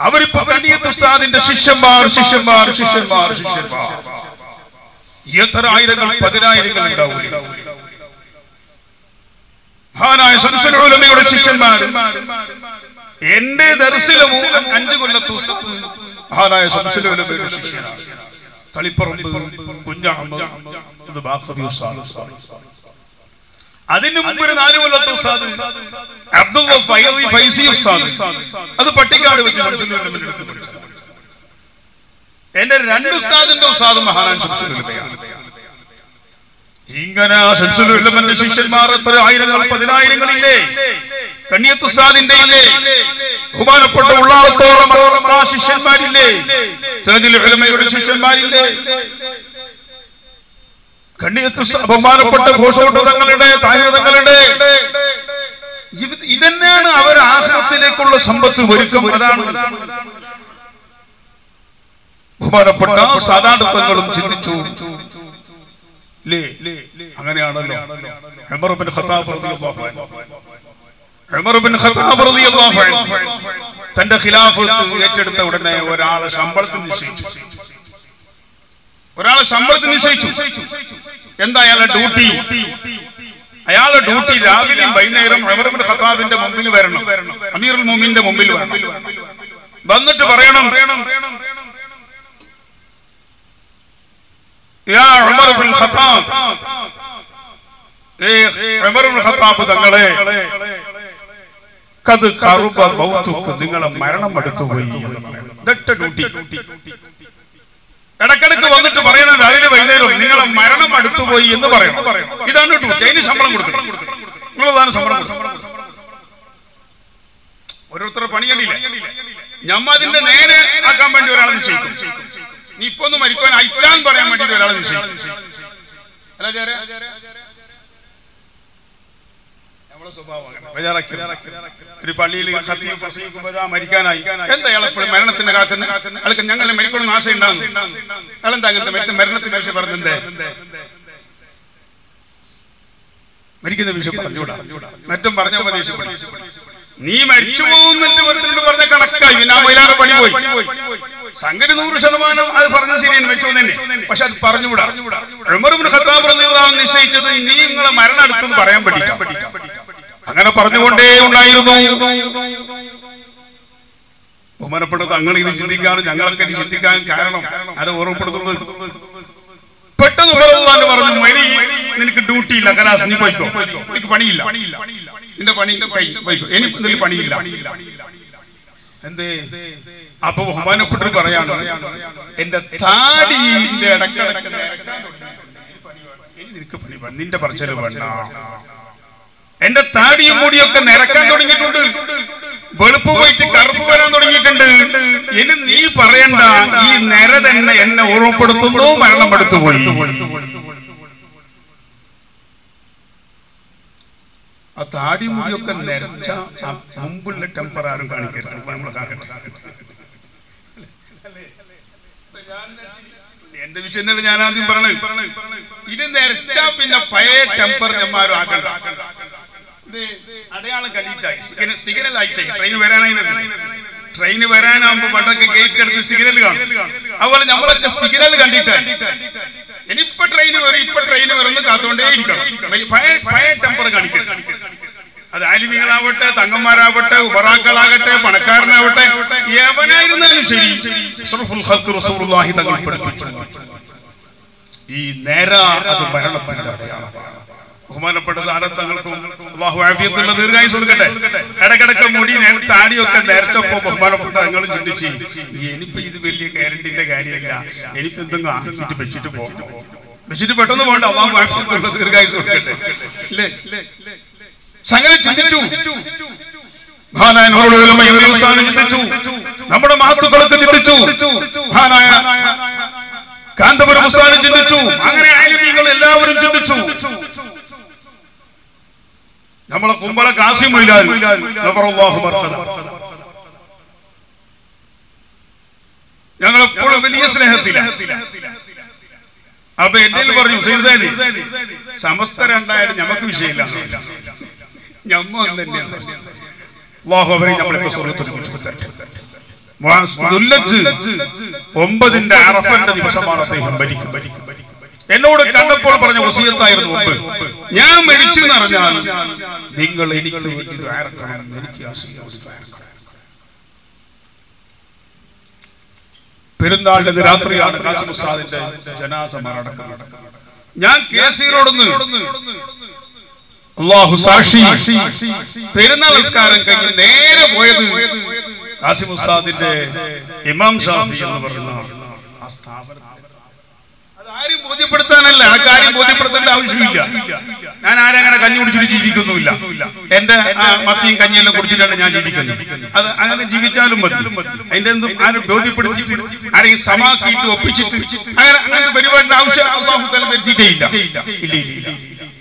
അവരിപ്പോ കണ്ണിയത്ത് ഉസ്താദിന്റെ ശിഷ്യന്മാർ എത്ര ആയിരങ്ങൾ പതിനായിരങ്ങൾ ഉണ്ടാവില്ല. മഹാനായ ശംസുൽ ഉലമയുടെ ശിഷ്യന്മാർ എന്റെ ദർസിലെ 5 കൊല്ലത്തെ ഉസ്താദ് മഹാനായ ശംസുൽ ഉലമയുടെ ശിഷ്യനാണ്. തളിപ്പറമ്പ് കുഞ്ഞഹമ്മദ് ബാഖവി ഉസ്താദ്. അതിനു മുമ്പ് 4 കൊല്ലത്തെ ഉസ്താദ് അബ്ദുള്ള ഫൈസി ഉസ്താദ്. അത് പട്ടിക്കാട് വെച്ച് ശംസുൽ ഉലമയുടെ അടുത്ത് പഠിച്ചു. എന്റെ 2 ഉസ്താദിന്റെ ഉസ്താദ് മഹാനായ ശംസുൽ ഉലമയാണ്. ഇങ്ങനെ ശംസുൽ ഉലമയുടെ ശിഷ്യന്മാർ എത്ര ആയിരങ്ങൾ പതിനായിരങ്ങളില്ലേ? കണ്ണിയത്ത് ഉസ്താദിന്റെ ഇല്ലേ? ബഹുമാനപ്പെട്ട ഉള്ളാളത്തോളം ആ ശിഷ്യന്മാരില്ലേ? തഅദീൽ ഉലമയുടെ ശിഷ്യന്മാരില്ലേ? കണ്ണിയത്ത് ബഹുമാനപ്പെട്ട ഘോഷോട്ട് തങ്ങളുടെ താഹിർ തങ്ങളുടെ ഇതന്നെയാണ് അവർ ആഖിറത്തിലേക്കുള്ള സമ്പത്ത് ഒരുക്കം. അതാണ് ബഹുമാനപ്പെട്ട സാദാത്തുകളും ചിന്തിച്ചു. അങ്ങനെയാണല്ലോ ഉമർ ഇബ്നു ഖത്താബ് റളിയല്ലാഹു അൻഹു തന്റെ ഖിലാഫത്ത് ഏറ്റെടുത്ത ഉടനെ ഒരാളെ ശമ്പളത്തിന് നിശ്ചയിച്ചു. എന്താ അയാളുടെ ഡ്യൂട്ടി? അയാളുടെ ഡ്യൂട്ടി രാവിലെയും വൈകുന്നേരം ഉമർ ഇബ്നു ഖത്താബിന്റെ മുമ്പിൽ വരണം, അമീറുൽ മുഅ്മിനീന്റെ മുമ്പിൽ വരണം. വന്നിട്ട് പറയണം, യാ ഉമർ ഇബ്നുൽ ഖത്താബ്, ഉമർ ഇബ്നുൽ ഖത്താബ് തങ്ങളെ, ഖദ് ഖറബ മൗതുക, നിങ്ങളെ മരണം അടുത്തുപോയി എന്ന് പറയണം. ദട്ട ഡ്യൂട്ടി. ഇടക്കിടക്ക് വന്നിട്ട് പറയണം രാവിലെ വൈകുന്നേരം നിങ്ങളെ മരണം അടുത്തുപോയി എന്ന് പറയണം. ഇതാണ് ഡ്യൂട്ടി. അതിന് ശമ്പളം കൊടുക്കണം. നിങ്ങളതാണ് ശമ്പളം. ഓരോരുത്തരുടെ പണി കണ്ടില്ല. ഞമ്മതിന്റെ നേരെ ആക്കാൻ വേണ്ടി ഒരാളെ നിശ്ചയിക്കും. നീ ഇപ്പൊ ഒന്ന് മരിക്കാൻ അയക്കാൻ പറയാൻ വേണ്ടി ഒരാളെ നിശ്ചയിക്കും. അല്ല ചേരാ ഒരു പള്ളിയിൽ മരിക്കാനായി എന്താ എപ്പോഴും മരണത്തിന് കാക്കുന്ന അയാൾക്ക് ഞങ്ങളെ മരിക്കണം ആശ ഉണ്ടാകും. അയാളെന്താ അങ്ങനത്തെ മരണത്തിന്റെ വിഷയം പറഞ്ഞിട്ടുണ്ട്? മരിക്കുന്ന വിഷയം പറഞ്ഞുകൂടാ, മറ്റും പറഞ്ഞ ഉപദേശിക്കും. നീ മരിച്ചു പോകുന്നിട്ട് പറഞ്ഞ കണക്കായി പിന്നെ പണി പോയി. സംഗതി 100% അത് പറഞ്ഞ ശരിയാണ്, വെച്ചു തന്നെ. പക്ഷെ അത് പറഞ്ഞുകൂടാ. ഉമർ ഇബ്നു ഖത്താബ് റളിയല്ലാഹു അൻഹു നിശ്ചയിച്ചത് നീ നിങ്ങളെ മരണം അടുത്തെന്ന് പറയാൻ പറ്റില്ല. അങ്ങനെ പറഞ്ഞുകൊണ്ടേ ഉണ്ടായിരുന്നു. ബഹുമാനപ്പെട്ട തങ്ങൾ ഇത് ചിന്തിക്കാനും ഞങ്ങളൊക്കെ ചിന്തിക്കാൻ കാരണം അത് ഓർമ്മപ്പെടുത്തുന്നത് പെട്ടെന്ന് പറഞ്ഞു, നിനക്ക് ഡ്യൂട്ടി ഇല്ല, കലാസ് നീ പോയിക്കോ, എനിക്ക് പണിയില്ല, നിന്റെ പണി പോയിക്കോ, എനിക്ക് പണിയില്ല. എന്തേ? അപ്പൊ ബഹുമാനപ്പെട്ടു പറയാണ്, എന്റെ താടിന്റെ ഇടക്കിടക്ക് നിനക്ക് പണി, നിന്റെ പറച്ചല് വേണ്ട. എന്റെ താടിയും മുടിയൊക്കെ നിരക്കാൻ തുടങ്ങിയിട്ടുണ്ട്, വെളുപ്പ് പോയിട്ട് കറുപ്പ് വരാൻ തുടങ്ങിയിട്ടുണ്ട്. ഇനി നീ പറയണ്ട, ഈ നിര തന്നെ എന്നെ ഓർമ്മപ്പെടുത്തുന്നു, മരണപ്പെടുത്തു പോയി. ആ താടി മുടിയൊക്കെ നിരച്ച മുമ്പുള്ള ടെമ്പർ ആരും കാണിക്കരുത്. നമ്മൾ കാക്കട്ടെ. എന്റെ വിഷയം തന്നെ ഞാൻ ആദ്യം പറഞ്ഞു. ഇത് നിരച്ച പിന്നെ പഴയ ടെമ്പർ ഞമ്മാരും ആക്കണ്ട. അടയാളം കണ്ടിട്ടായി, സിഗ്നൽ ആയിട്ടായി. ട്രെയിന് വരാനാകുമ്പോ പണ്ടൊക്കെ ഗേറ്റ് എടുത്ത് സിഗ്നൽ കാണും. അതുപോലെ നമ്മളൊക്കെ സിഗ്നൽ കണ്ടിട്ടായി. ഇനിയിപ്പൊ ട്രെയിന് വരും, ഇപ്പൊ ട്രെയിന് വരുന്ന കാത്തുകൊണ്ടേ ഇരിക്കണം. പഴയ ടെമ്പർ കാണിക്കണം. അത് ആലിമികളാവട്ടെ, തങ്ങന്മാരാവട്ടെ, ഉബറാക്കളാകട്ടെ, പണക്കാരനാവട്ടെ, എവനായിരുന്നാലും ശരി, അഷ്റഫുൽ ഖൽഖ് റസൂലുള്ളാഹി തങ്ങൾ പഠിപ്പിച്ചു, ഈ നേര അത് മരണത്തിന്റെ അടയാളമാണ്. ബഹുമാനപ്പെട്ട സാരത്തങ്ങൾക്കും അല്ലാഹു ആഫിയത്തുള്ള ദീർഘായുസ്സ് കൊടുക്കട്ടെ. ഇടക്കിടക്ക് മുടി താടിയൊക്കെ നേർച്ചപ്പോ ബഹുമാനപ്പെട്ട തങ്ങളും ചിന്തിച്ച്, എനിക്കിപ്പോ ഇത് വലിയ ഗ്യാരണ്ടിന്റെ കാര്യമില്ല, എനിക്ക് എന്തെങ്കിലും ആക്കിയിട്ട് വെച്ചിട്ട് പോകണം, വെച്ചിട്ട് പെട്ടെന്ന് പോകണ്ട. അല്ലാഹു ആഫിയത്തുള്ള ദീർഘായുസ്സ് കൊടുക്കട്ടെ. അല്ലേ? സംഗതി ചിന്തിച്ചു. മഹാനായ നൂറുൽ ഉലമ ചിന്തിച്ചു, നമ്മുടെ മഹത്തുക്കളൊക്കെ ചിന്തിച്ചു. മഹാനായ ഉസ്താദ് ചിന്തിച്ചു, അങ്ങനെ ആലിമീങ്ങൾ എല്ലാവരും ചിന്തിച്ചു. നമ്മളെ കുമ്പള കാസിം മൗലാവി ഞങ്ങളെപ്പോഴും വലിയ സ്നേഹത്തിലാണ്. അപ്പൊ എന്റെ പറഞ്ഞു, സൈൻസാലി സമസ്ത രണ്ടായാലും ഞമ്മക്ക് വിഷയമില്ല, ഞമ്മ തന്നെയാണ്. അല്ലാഹു അവരെ നമ്മളൊക്കെ സ്വർഗ്ഗത്തിൽ കൊണ്ടുപോകട്ടെ. 9 അറഫന്റെ ദിവസമാണ് അദ്ദേഹം മരിക്കും. എന്നോട് കണ്ടപ്പോൾ പറഞ്ഞ വസിയത്തായിരുന്നു മുമ്പ്, ഞാൻ മരിച്ചു എന്ന് പറഞ്ഞാൽ നിങ്ങൾ എനിക്ക് വേണ്ടി ദുആ ചെയ്യണം, എനിക്ക് ആസിയോട് ദുആ ചെയ്യണം. പെരുന്നാളിന്റെ രാത്രിയാണ് കാസിം ഉസ്താദിന്റെ ജനാസ മരണമടക്കം. ഞാൻ കേസീറോടുന്ന് അല്ലാഹു സാക്ഷി പെരുന്നാൾ നിസ്കാരം കഴിഞ്ഞ് നേരെ പോയത് കാസിം ഉസ്താദിന്റെ ഇമാം ഷാഫി എന്ന് പറയുന്ന ആ സ്ഥാപനം. ആരും ബോധ്യപ്പെടുത്താനല്ല, ആ കാര്യം ബോധ്യപ്പെടുത്തേണ്ട ആവശ്യമില്ല. ഞാൻ ആരങ്ങനെ കഞ്ഞി കുടിച്ചിട്ട് ജീവിക്കുന്നുമില്ല. എന്റെ മത്തിയും കഞ്ഞിയെല്ലാം കുടിച്ചിട്ടാണ് ഞാൻ ജീവിക്കുന്നത്. അത് അങ്ങനെ ജീവിച്ചാലും മതി. അതിന്റെ എന്തും ആരും ബോധ്യപ്പെടുത്തിയിട്ട് ആരെയും സമാക്കിയിട്ട് ഒപ്പിച്ചിട്ട് അങ്ങനത്തെ പരിപാടിയുടെ ആവശ്യം വരുത്തിയിട്ടേ ഇല്ല.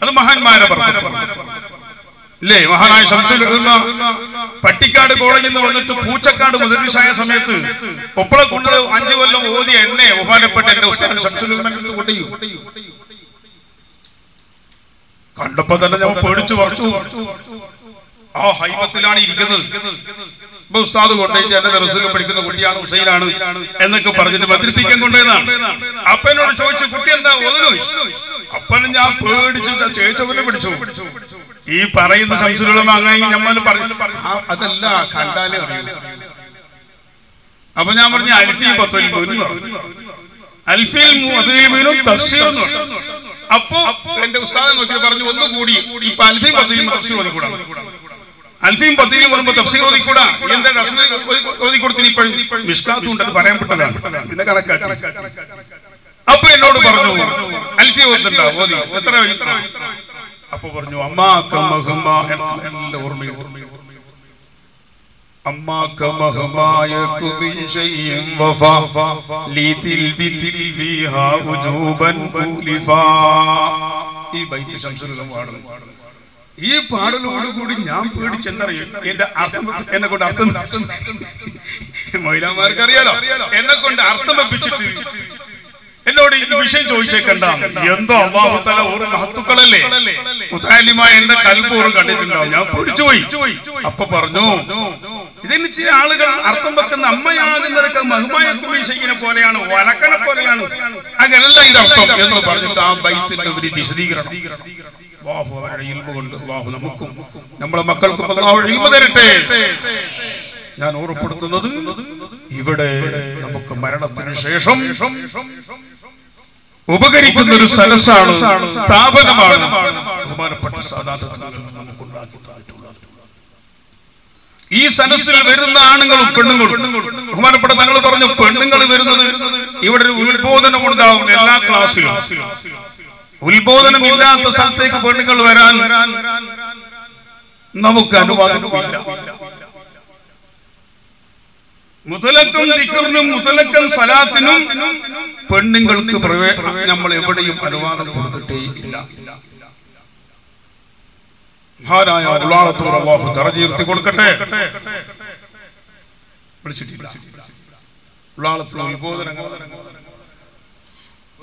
അത് മഹാന്മാരെ പറഞ്ഞു അല്ലേ? മഹാനായ ശംസുൽ ഉലമ പട്ടിക്കാട് കോളേജിൽ നിന്ന് വന്നിട്ട് പൂച്ചക്കാട് മുദരിസായ സമയത്ത് ഒപ്പളെ കൊണ്ട് 5 കൊല്ലം ഓതിയ എന്നെ ബഹുമാനപ്പെട്ട എന്റെ ഉസ്താദ് ശംസുൽ ഉലമ കൊണ്ടു. കണ്ടപ്പോ തന്നെ ഞാൻ പേടിച്ചു പറിച്ചു. ആ ഹൈബത്തിലാണ് ഇരിക്കുന്നത്. ഇപ്പൊ ഉസ്താദ് കൊണ്ടുപോയിട്ട് എന്റെ ദർസിൽ പഠിക്കുന്ന കുട്ടിയാണ്, ഹുസൈനാണ് എന്നൊക്കെ പറഞ്ഞിട്ട് ബദ്രിപ്പിക്കാൻ കൊണ്ടുപോയതാണ്. അപ്പനോട് ചോദിച്ചു, കുട്ടി എന്താ ഓതുന്നു? അപ്പനും ഞാൻ പേടിച്ചിട്ട് ചേച്ചവനെ പിടിച്ചു. ഈ പറയുന്ന ശംസുൽ ഉലമ അങ്ങനെ നമ്മൾ പറഞ്ഞു, അതല്ല കണ്ടാലേ അറിയൂ. അപ്പൊ ഞാൻ പറഞ്ഞു അൽഫി ബത്വൽമീനും തഫ്സീറും. അപ്പോ എന്റെ ഉസ്താദ് നോക്കി പറഞ്ഞു, ഒന്നുകൂടി ഇപ്പൊ അൽഫിയും ബത്വലും തഫ്സീർ ഓതിക്കൂടാ, അൽഫിയും ബത്വലും വരുമ്പോ തഫ്സീർ ഓതിക്കൂടാ. എന്താ ഓതി കൊടുത്തിന് ഇപ്പോഴും മിഷ്കാത്തും ഉണ്ട്, അത് പറയാൻ പെട്ടതാണ്. പിന്നെ കണക്കാക്കി. അപ്പൊ എന്നോട് പറഞ്ഞു, അൽഫി ഓതുന്നുണ്ടോ? ഓതി. എത്ര? അപ്പൊ പറഞ്ഞു, അമ്മാക്ക മഹ്മ, എല്ലാം ഓർമ്മയുണ്ട്. അമ്മാക്ക മഹ്മായകു ബിൻ ശൈഇൻ വഫാ ലിതിൽ ബിതിൽബിഹാ ഉജൂബൻ ഉലിഫാ. ഈ ബൈത്ത് ശംസുൽ ഉലമ പാടുന്നു. ഈ പാടലോടുകൂടി ഞാൻ പേടിച്ചെന്നറിയും. എന്റെ അർത്ഥം എന്നെ കൊണ്ട് അർത്ഥം മൗലവിമാർക്ക് അറിയാലോ, എന്നെ കൊണ്ട് അർത്ഥം വെപ്പിച്ചിട്ട് എന്നോട് ഈ വിഷയം ചോദിച്ചേക്കണ്ട. എന്തോ അല്ലാഹു തആല ഓരോ മഹത്തുക്കളല്ലേ, മുതഅല്ലിമായ എന്റെ കൽബോറ് കണ്ടിട്ടുണ്ടാവും. ഞാൻ പേടിച്ചുപോയി. അപ്പൊ പറഞ്ഞു, ഇതിന് ചില ആളുകൾ അർത്ഥം വെക്കുന്ന അമ്മയാകുന്നതൊക്കെ മഹ്മായക്കുമീശയിനെ പോലെയാണ്, വലക്കനെ പോലെയാണ്, അങ്ങനല്ല ഇതർത്ഥം എന്ന് പറഞ്ഞിട്ട് ആ ബൈത്തിന്റെ ഒരു വിശദീകരണം. അല്ലാഹു അവരുടെ ഇൽമ കൊണ്ട് അല്ലാഹു നമുക്കും നമ്മളെ മക്കൾക്കും അല്ലാഹു ഇൽമ തരട്ടെ. ഞാൻ ഓർമ്മപ്പെടുത്തുന്നത്, ഇവിടെ നമുക്ക് മരണത്തിന് ശേഷം ഉപകരിക്കുന്ന ഒരു സദസ്സാണ്, സ്ഥാപനമാണ് ബഹുമാനപ്പെട്ട സാദാത്തുൽ നമുക്കുണ്ടാക്കി തന്നിട്ടുള്ളത്. ഈ സദസ്സിൽ വരുന്ന ആണുങ്ങളും പെണ്ണുങ്ങളും, ബഹുമാനപ്പെട്ട തങ്ങൾ പറഞ്ഞു, പെണ്ണുങ്ങൾ വരുന്നത് ഇവിടെ ഒരു ഉത്ബോധനം ഉണ്ടാവും എല്ലാ ക്ലാസ്സിലും. ഉത്ബോധനം ഇല്ലാത്ത സ്ഥലത്തേക്ക് പെണ്ണുങ്ങൾ വരാൻ നമുക്ക് അനുവാദമില്ല. മുതലക്കും ദിക്റിനും മുതലക്കും സലാത്തിനും പെണ്ണുങ്ങൾക്ക് നമ്മൾ എവിടെയും അനുവാദം കൊടുത്തിട്ടേ ഇല്ല. മഹാനായ ഉള്ളാളത്തൂർ അല്ലാഹു ദറജ ഉയർത്തി കൊടുക്കട്ടെ. ഉള്ളാളത്തൂർ ഉത്ബോധനങ്ങൾ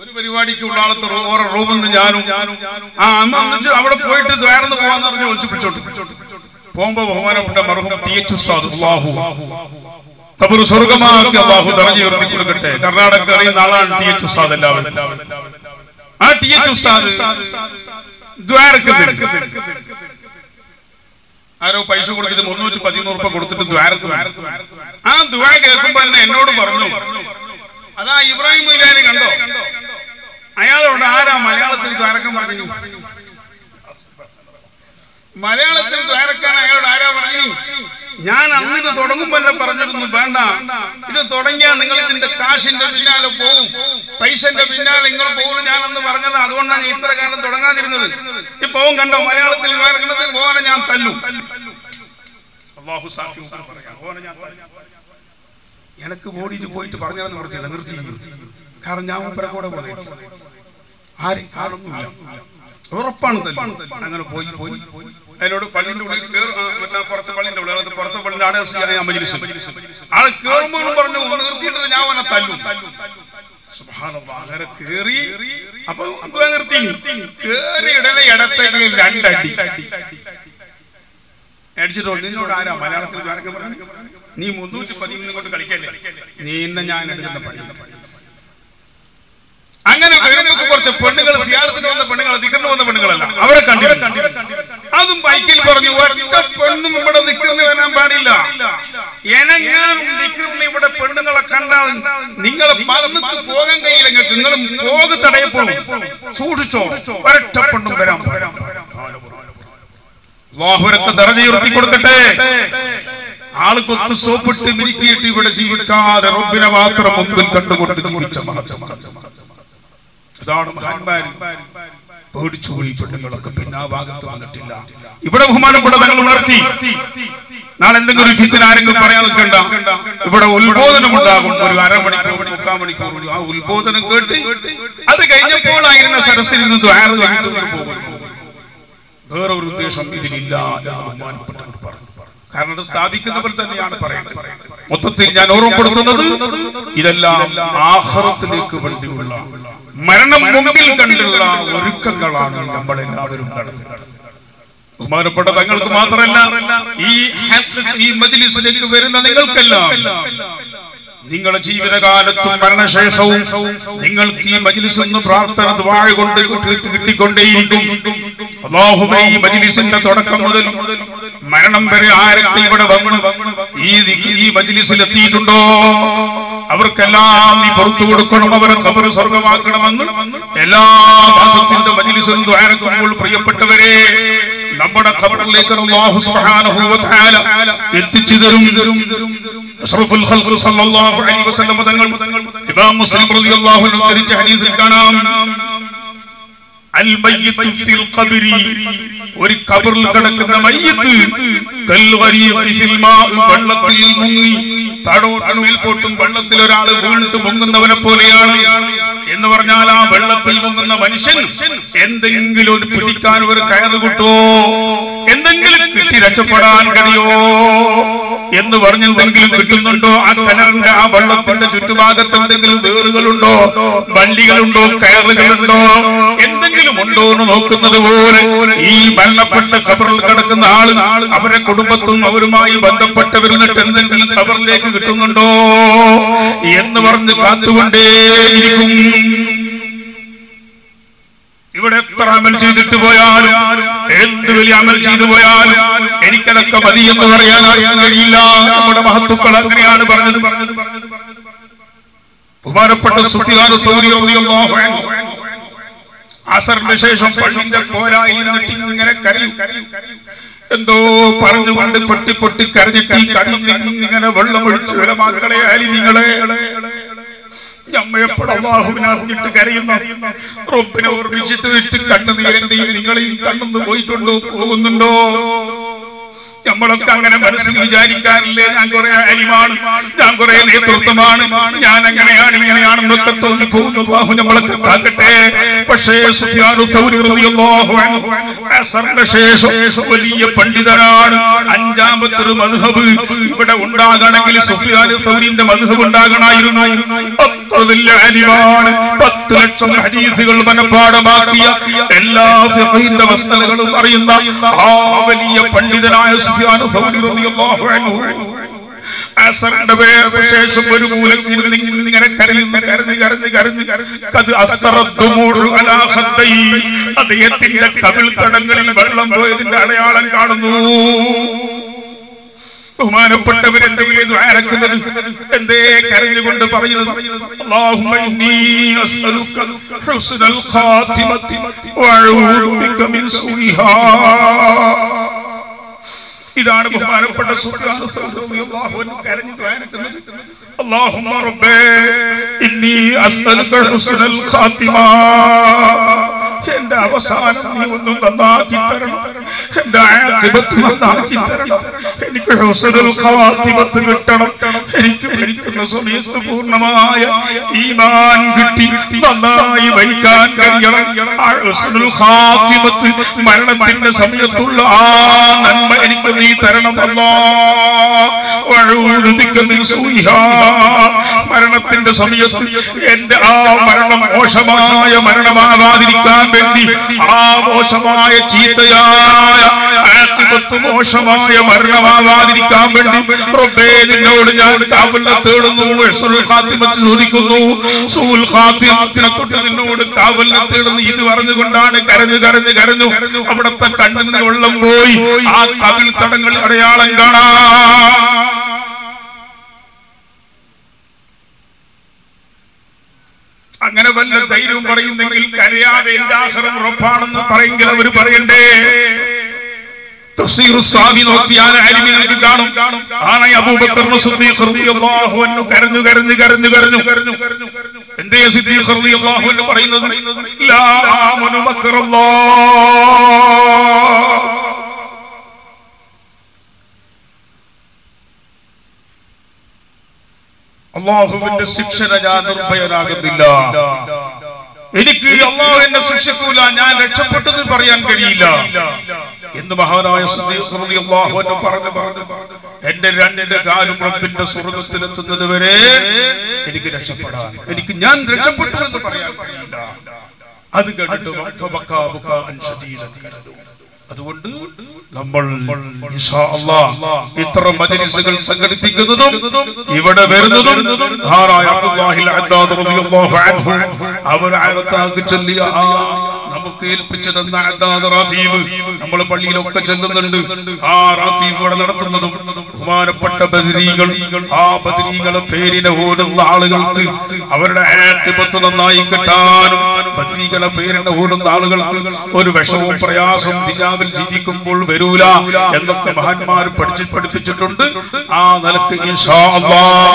ഒരു പരിപാടിക്ക് ഉള്ളാളത്ത് ഓരോ റൂമെന്ന് ഞാനും അവിടെ പോയിട്ട് വേറെന്ന് പോവാന്ന് പറഞ്ഞ് ഒളിച്ചു പിടിച്ചോട്ട് പോകുമ്പോ ബഹുമാനപ്പെട്ട മർഹൂം ടി.എച്ച്. ഉസ്താദ് അല്ലാഹു ഖബർ സ്വർഗ്ഗമാക്കി അല്ലാഹു ദറജ ഉയർത്തി കൊടുക്കട്ടെ. കർണാടക അറിയുന്ന ആളാണ് ടി.എച്ച്. ഉസ്താദ്. എല്ലാവരും ആ ടി.എച്ച്. ഉസ്താദ് ദ്വാരക്കുന്നുണ്ട്. ആരോ പൈസ കൊടുത്തിട്ട് 313 രൂപ കൊടുത്തിട്ട് ദ്വാരക്കും. ആ ദ്വാ കേൾക്കുമ്പോ തന്നെ എന്നോട് പറഞ്ഞു, അതാ ഇബ്രാഹിം മൗലാനി കണ്ടോ, അയാളോട് ആരാ മലയാളത്തിൽ ദ്വാരക്കം പറഞ്ഞു? മലയാളത്തിൽ ദ്വാരക്കാൻ അയാളോട് ആരാ പറഞ്ഞു? ഞാൻ അന്ന് ഇത് തുടങ്ങുമ്പോ തന്നെ പറഞ്ഞിരുന്നു, വേണ്ട, ഇത് തുടങ്ങിയാൽ നിങ്ങൾ ഇതിന്റെ കാശിന്റെ പിന്നാലെ പോകും, പൈസന്റെ പിന്നാലെ നിങ്ങൾ പോകും. ഞാനന്ന് പറഞ്ഞത് അതുകൊണ്ടാണ് ഇത്ര കാലം തുടങ്ങാതിരുന്നത്. ഇപ്പൊ കണ്ടോ മലയാളത്തിൽ ദ്വാരക്കുന്നത്, ഓനെ ഞാൻ തല്ലും. അല്ലാഹു സാക്ഷി പറയാം, ഓനെ ഞാൻ തല്ലും. എനിക്ക് ഓടിയിട്ട് പോയിട്ട് പറഞ്ഞാൽ നിർത്തി. കാരണം ഞാൻ മൂപ്പരെ കൂടെ പോയി ആരും കാണുന്നില്ല, ഉറപ്പാണ് തന്നെ. അങ്ങനെ പോയി അതിനോട് പള്ളിന്റെ ഉള്ളിൽ പുറത്തെ പള്ളിന്റെ ഉള്ളിൽ പുറത്തെ പള്ളിന്റെ ആടെ ആളെ കേറുമ്പോൾ പറഞ്ഞു നിർത്തിയിട്ട് ഞാൻ അവനെ തല്ലും. അങ്ങനെ കേറി അപ്പൊ നിർത്തി. കേറി ഇടനെ ഇടത്തേക്ക് രണ്ടടി അടിച്ചിട്ടുണ്ട്. നിന്നോട് ആരാ മലയാളത്തിൽ പറഞ്ഞു നീ 311 കൊണ്ട് കളിക്കല്ലേ, നീ ഇന്ന് ഞാൻ എടുക്കുന്ന പള്ളി. അങ്ങനെ കുറച്ച് പെണ്ണുങ്ങൾ സിയാറത്തിന് വന്ന പെണ്ണുങ്ങൾ ദിക്റിന് വന്ന പെണ്ണുങ്ങളല്ല, അവരെ കണ്ടിരുന്നു. അതും ബൈക്കിൽ പറഞ്ഞു ഒറ്റ പെണ്ണും ഇവിടെ ദിക്റിന് വരാൻ പാടില്ല. എനങ്ങാനും ദിക്റിന് ഇവിടെ പെണ്ണുങ്ങളെ കണ്ടാൽ നിങ്ങളെ മറന്നിട്ട് പോകാൻ കഴിയില്ല, നിങ്ങളും പോകെ തടയപ്പെടും, സൂക്ഷിച്ചോ, ഒരൊറ്റ പെണ്ണും വരാൻ. അല്ലാഹുവിനൊക്കെ ദറജ ഉയർത്തി കൊടുക്കട്ടെ. ആള് കൊത്ത് സോപ്പിട്ട് മിനുക്കിയിട്ട് ഇവിടെ ജീവിക്കാതെ റബ്ബിനെ മാത്രം മുൻപിൽ കണ്ടുകൊണ്ട് ജീവിച്ച മഹത്വം. അതാണ് മഹാന്മാർ. പേടിച്ചുപോയി പെണ്ണുങ്ങളൊക്കെ പിന്നെ ആ ഭാഗത്ത് വന്നിട്ടില്ല. ഇവിടെ ബഹുമാനപ്പെട്ട തങ്ങൾ ഉണർത്തി, നാളെ എന്തെങ്കിലും ഫിത്ന ആരെങ്കിലും പറയാൻ നിൽക്കണ്ട, ഇവിടെ ഉത്ബോധനം ഉണ്ടാകും. ഒരു അരമണിക്കൂർ 3/4 മണിക്കൂർ. ആ ഉത്ബോധനം കേട്ട് അത് കഴിഞ്ഞപ്പോഴായിരുന്ന സരസിൽ നിന്ന് പോകും. വേറെ ഒരു ഉദ്ദേശം ഇതിലില്ല എന്ന് ബഹുമാനപ്പെട്ടവർ പറഞ്ഞു. കാരണം അത് സ്ഥാപിക്കുന്നവർ തന്നെയാണ് പറയുന്നത്. മൊത്തത്തിൽ ഞാൻ ഓർമ്മപ്പെടുത്തുന്നത് ഇതെല്ലാം ആഖിറത്തിലേക്ക് വേണ്ടിയുള്ള മരണം മുമ്പിൽ കണ്ടുള്ള ഒരുക്കങ്ങളാണ് നമ്മളെല്ലാവരും നടത്തുന്നത്. ബഹുമാനപ്പെട്ട തങ്ങൾക്ക് മാത്രമല്ല, ഈ മജ്‌ലിസിലേക്ക് വരുന്ന നിങ്ങൾക്കെല്ലാം നിങ്ങളുടെ ജീവിതകാലത്തും മരണശേഷവും നിങ്ങൾക്ക് ഈ മജ്‌ലിസിൽ നിന്ന് പ്രാർത്ഥന ദുആ കൊണ്ട് കിട്ടിക്കൊണ്ടേയിരിക്കും. അല്ലാഹുവേ, ഈ മജ്‌ലിസിന്റെ തുടക്കം മുതൽ മരണം വരെ ആരൊക്കെ ഇവിടെ വന്ന് ഈ മജ്‌ലിസിൽ എത്തിയിട്ടുണ്ടോ അവർക്കെല്ലാം നീ പുറത്തു കൊടുക്കണം, അവരെ ഖബർ സ്വർഗ്ഗമാക്കണമെന്ന് എല്ലാ മാസത്തിന്റെ മജ്‌ലിസിൽ ദുആ പ്രിയപ്പെട്ടവരെ, നമ്മുടെ ഖബറിലേക്ക് അല്ലാഹു സുബ്ഹാനഹു വ തആല എത്തിച്ചു തരും. അഷ്റഫുൽ ഖൽഖ് സല്ലല്ലാഹു അലൈഹി വസല്ലം തങ്ങൾ ഇമാം മുസ്ലിം റളിയല്ലാഹു അൻഹു ഉദ്ധരിച്ച ഹദീസിൽ കാണാം, അൽ മയ്യിത്തു ഫിൽ ഖബരി, ഒരു ഖബറിൽ കിടക്കുന്ന മയ്യിത്ത് കൽ ഗരീഖി ഫിൽ മാ, വെള്ളത്തിൽ മുങ്ങി തടോട്ടും മേൽപോട്ടും വെള്ളത്തിൽ ഒരാൾ വീണ്ടും മുങ്ങുന്നവനെ പോലെയാണ് എന്ന് പറഞ്ഞാൽ ആ വെള്ളത്തിൽ മുങ്ങുന്ന മനുഷ്യൻ എന്തെങ്കിലും ഒരു പിടിക്കാൻ ഒരു കയറ് കിട്ടുമോ, എന്തെങ്കിലും കിട്ടി രക്ഷപ്പെടാൻ കഴിയോ എന്ന് പറഞ്ഞെന്തെങ്കിലും കിട്ടുന്നുണ്ടോ? ആ കിണറിന്റെ ആ വെള്ളത്തിന്റെ ചുറ്റുഭാഗത്ത് എന്തെങ്കിലും വേറുകളുണ്ടോ, വള്ളികളുണ്ടോ, കയറുകളുണ്ടോ, എന്തെങ്കിലും ഉണ്ടോ എന്ന് നോക്കുന്നത് പോലെ ഈ മരണപ്പെട്ട ഖബറിൽ കിടക്കുന്ന ആള് അവരെ കുടുംബത്തും അവരുമായി ബന്ധപ്പെട്ടവരിന്നിട്ട് എന്തെങ്കിലും ഖബറിലേക്ക് കിട്ടുന്നുണ്ടോ എന്ന് പറഞ്ഞ് കാത്തുകൊണ്ടേയിരിക്കും. ഇവിടെ എത്ര അമൽ ചെയ്തിട്ട് പോയാലും, എന്ത് വലിയ അമൽ ചെയ്തു പോയാലും എനിക്കതൊക്കെ മതി എന്ന് പറയാൻ കഴിയില്ല. നമ്മുടെ മഹത്തുക്കൾ അങ്ങനെയാണ് പറഞ്ഞത്. ബഹുമാനപ്പെട്ട സുഫിയാൻ സൗരി റളിയല്ലാഹു അൻഹു അസറിന് ശേഷം പള്ളിന്റെ കോലായിൽ നിന്നിട്ട് ഇങ്ങനെ കരയും. എന്തോ പറഞ്ഞുകൊണ്ട് പൊട്ടി പൊട്ടി കരഞ്ഞിട്ട് ഈ കണ്ണിൽ ഇങ്ങനെ വെള്ളം ഒഴിച്ചു, മക്കളെ അലിനിങ്ങളെ ഞമ്മയെപ്പോഴും അല്ലാഹുവിനെ അറിഞ്ഞിട്ട് കരയുന്ന റബ്ബിനെ ഓർമ്മിച്ചിട്ട് കണ്ണുനീരന്റെയും നിങ്ങളെയും കണ്ണുന്നു പോയിട്ടുണ്ടോ, പോകുന്നുണ്ടോ? നമ്മളൊക്കെ അങ്ങനെ മനസ്സിൽ വിചാരിക്കാറില്ലേ, ഞാൻ കുറെ അലിമാണ്, ഞാൻ കുറെ നേതൃത്വമാണ്, ഞാൻ അങ്ങനെയാണ് ഇങ്ങനെയാണെന്നൊക്കെ തോന്നിപ്പോകുന്നു. അല്ലാഹു നമ്മളൊക്കെ കാക്കട്ടെ. പക്ഷേ സുഫിയാനു സൗരി റളിയല്ലാഹു അൻഹു അസറിന്റെ ശേഷം വലിയ പണ്ഡിതനാണ്. അഞ്ചാമത്തെ ഒരു മദ്ഹബ് ഇവിടെ ഉണ്ടാകണമെങ്കിൽ സുഫിയാനു സൗരിന്റെ മദ്ഹബ് ഉണ്ടാകണമായിരുന്നു. അത്ര വലിയ അലിമാണ്. 10 ലക്ഷം ഹദീസുകൾ മനഃപാഠമാക്കിയ എല്ലാ ഫിഖഹിന്റെ മസ്അലകളും അറിയുന്ന ആ വലിയ പണ്ഡിതനായ സുഫിയാനു സൗരി റളിയല്ലാഹു അൻഹു അസറിന്റെ ശേഷം ഒരു മൂലയിൽ ഇങ്ങനെ അദ്ദേഹത്തിന്റെ കവിൾ തടങ്ങളിൽ വെള്ളം പോയതിന്റെ അടയാളം കാണുന്നു. ബഹുമാനപ്പെട്ടവരെന്തേ ദുആരക്കുന്നത്, എന്തേ കരഞ്ഞുകൊണ്ട് പറയുന്നത്, അല്ലാഹുമ്മ ഇന്നി അസ്അലുക ഹുസ്നൽ ഖാതിമത്തി വഅഊദു ബിക മിൻ സൂഇഹാ. ഇതാണ് ബഹുമാനപ്പെട്ട സുഫിയാൻ റളിയല്ലാഹു അൻഹു കരഞ്ഞു ദുആരക്കുന്നത്. അല്ലാഹുമ്മ റബ്ബേ ഇന്നി അസ്അലുക ഹുസ്നൽ ഖാതിമ, എന്റെ അവസാനം നീ ഒന്നും നന്നാക്കി തരണം, എന്റെ ആഖിബത്ത് നന്നാക്കി തരണം, എനിക്ക് ഹുസ്നുൽ ഖാതിമത്ത് കിട്ടണം, എനിക്ക് മരിക്കുന്ന സമയത്ത് പൂർണ്ണമായ ഈമാൻ കിട്ടി നന്നായി മരിക്കാൻ കഴിയണം. ഹുസ്നുൽ ഖാത്തിമത്ത് മരണത്തിന്റെ സമയത്തുള്ള ആ നന്മ എനിക്ക് നീ തരണം അല്ലാഹ്. വഅഊദു ബിക മിൻ സൂഇഹാ, മരണത്തിന്റെ സമയത്ത് എന്റെ ആ മരണം മോശമായ മരണമാകാതിരിക്കാൻ വേണ്ടി, ആ മോശമായ ചീത്തയായ ആഖിബത്ത് മോശമായ മരണമാകാതിരിക്കാൻ വേണ്ടി റബ്ബേ നിന്നോട് ഞാൻ കാവലിനെ തേടുന്നു. ഹുസ്നുൽ ഖാത്തിമത്ത് ചോദിക്കുന്നു, സൂഉൽ ഖാത്തിമത്തിനെ തൊട്ട് നിന്നോട് കാവലിനെ തേടുന്നു. ഇത് പറഞ്ഞുകൊണ്ടാണ് കരഞ്ഞു കരഞ്ഞു കരഞ്ഞു അവിടത്തെ കണ്ണിന് വെള്ളം പോയി. ആ കവിൽ തടങ്ങൾ അടയാളം കാണാം. അങ്ങനെ വല്ല ധൈര്യവും പറയുന്നെങ്കിൽ കരയാതെ എന്റെ ആഖിറം ഉറപ്പാണെന്ന് പറയെങ്കിൽ അവർ പറയണ്ടേ? തഫ്സീർ സാബി നോക്കിയാൽ അലിമിലേക്ക് കാണും. ആണ് അബൂബക്കർ സിദ്ദീഖ് റളിയല്ലാഹു അൻഹു കരഞ്ഞു കരഞ്ഞു കരഞ്ഞു കരഞ്ഞു കരഞ്ഞു. എന്തേ സിദ്ദീഖ് റളിയല്ലാഹു അൻഹു പറയുന്നത്? ലാ ആമനു മക്റല്ലാഹ്, അല്ലാഹുവിന്റെ ശിക്ഷ ഞാൻ നിർഭയനാകുന്നില്ല. എനിക്ക് അല്ലാഹു എന്നെ ശിക്ഷിക്കൂല, ഞാൻ രക്ഷപ്പെട്ടെന്ന് പറയാൻ കഴിയില്ല എന്ന് മഹാനായ സിദ്ദീഖ് റളിയല്ലാഹു അൻഹു പറഞ്ഞു. എന്റെ രണ്ട് കാലും റബ്ബിന്റെ സ്വർഗ്ഗത്തിലെത്തുന്നത് വരെ എനിക്ക് രക്ഷപ്പെടാൻ, എനിക്ക് ഞാൻ രക്ഷപ്പെട്ടു എന്ന് പറയാൻ കഴിയില്ല. അത് കേട്ടിട്ട് അതുകൊണ്ട് നമ്മൾ ഇൻഷാ അല്ലാഹ് ഇത്ര മജ്‌ലിസുകൾ സംഘടിപ്പിക്കുന്നതും ഇവിടെ വരുന്നതും മഹാനായ അബ്ദുല്ലാഹിൽ അദ്ദാദ് റളിയല്ലാഹു അൻഹു അവർ ആയത്താക്കി ചൊല്ലിയ നമുക്ക് ഏൽപ്പിച്ചു തന്ന അദ്ദാദ് റാത്തീബ് നമ്മൾ പള്ളിയിലൊക്കെ ചൊല്ലുന്നുണ്ട്. ആ റാത്തീബ് ഇവിടെ നടത്തുന്നതും ബഹുമാനപ്പെട്ട ബദരീകൾ, ആ ബദരീകളെ പേരിനെ ഓടുന്ന ആളുകൾക്ക് അവരുടെ ആഖിബത്ത് നന്നായി കിട്ടാനും, ബദരീകളെ പേരിനെ ഓടുന്ന ആളുകൾക്ക് ഒരു വിഷമവും പ്രയാസവും ദുനിയാവിൽ ജീവിക്കുമ്പോൾ വരൂല എന്നൊക്കെ മഹാന്മാർ പഠിപ്പിച്ചിട്ടുണ്ട്. ആ നിലക്ക് ഇൻഷാ അല്ലാഹ്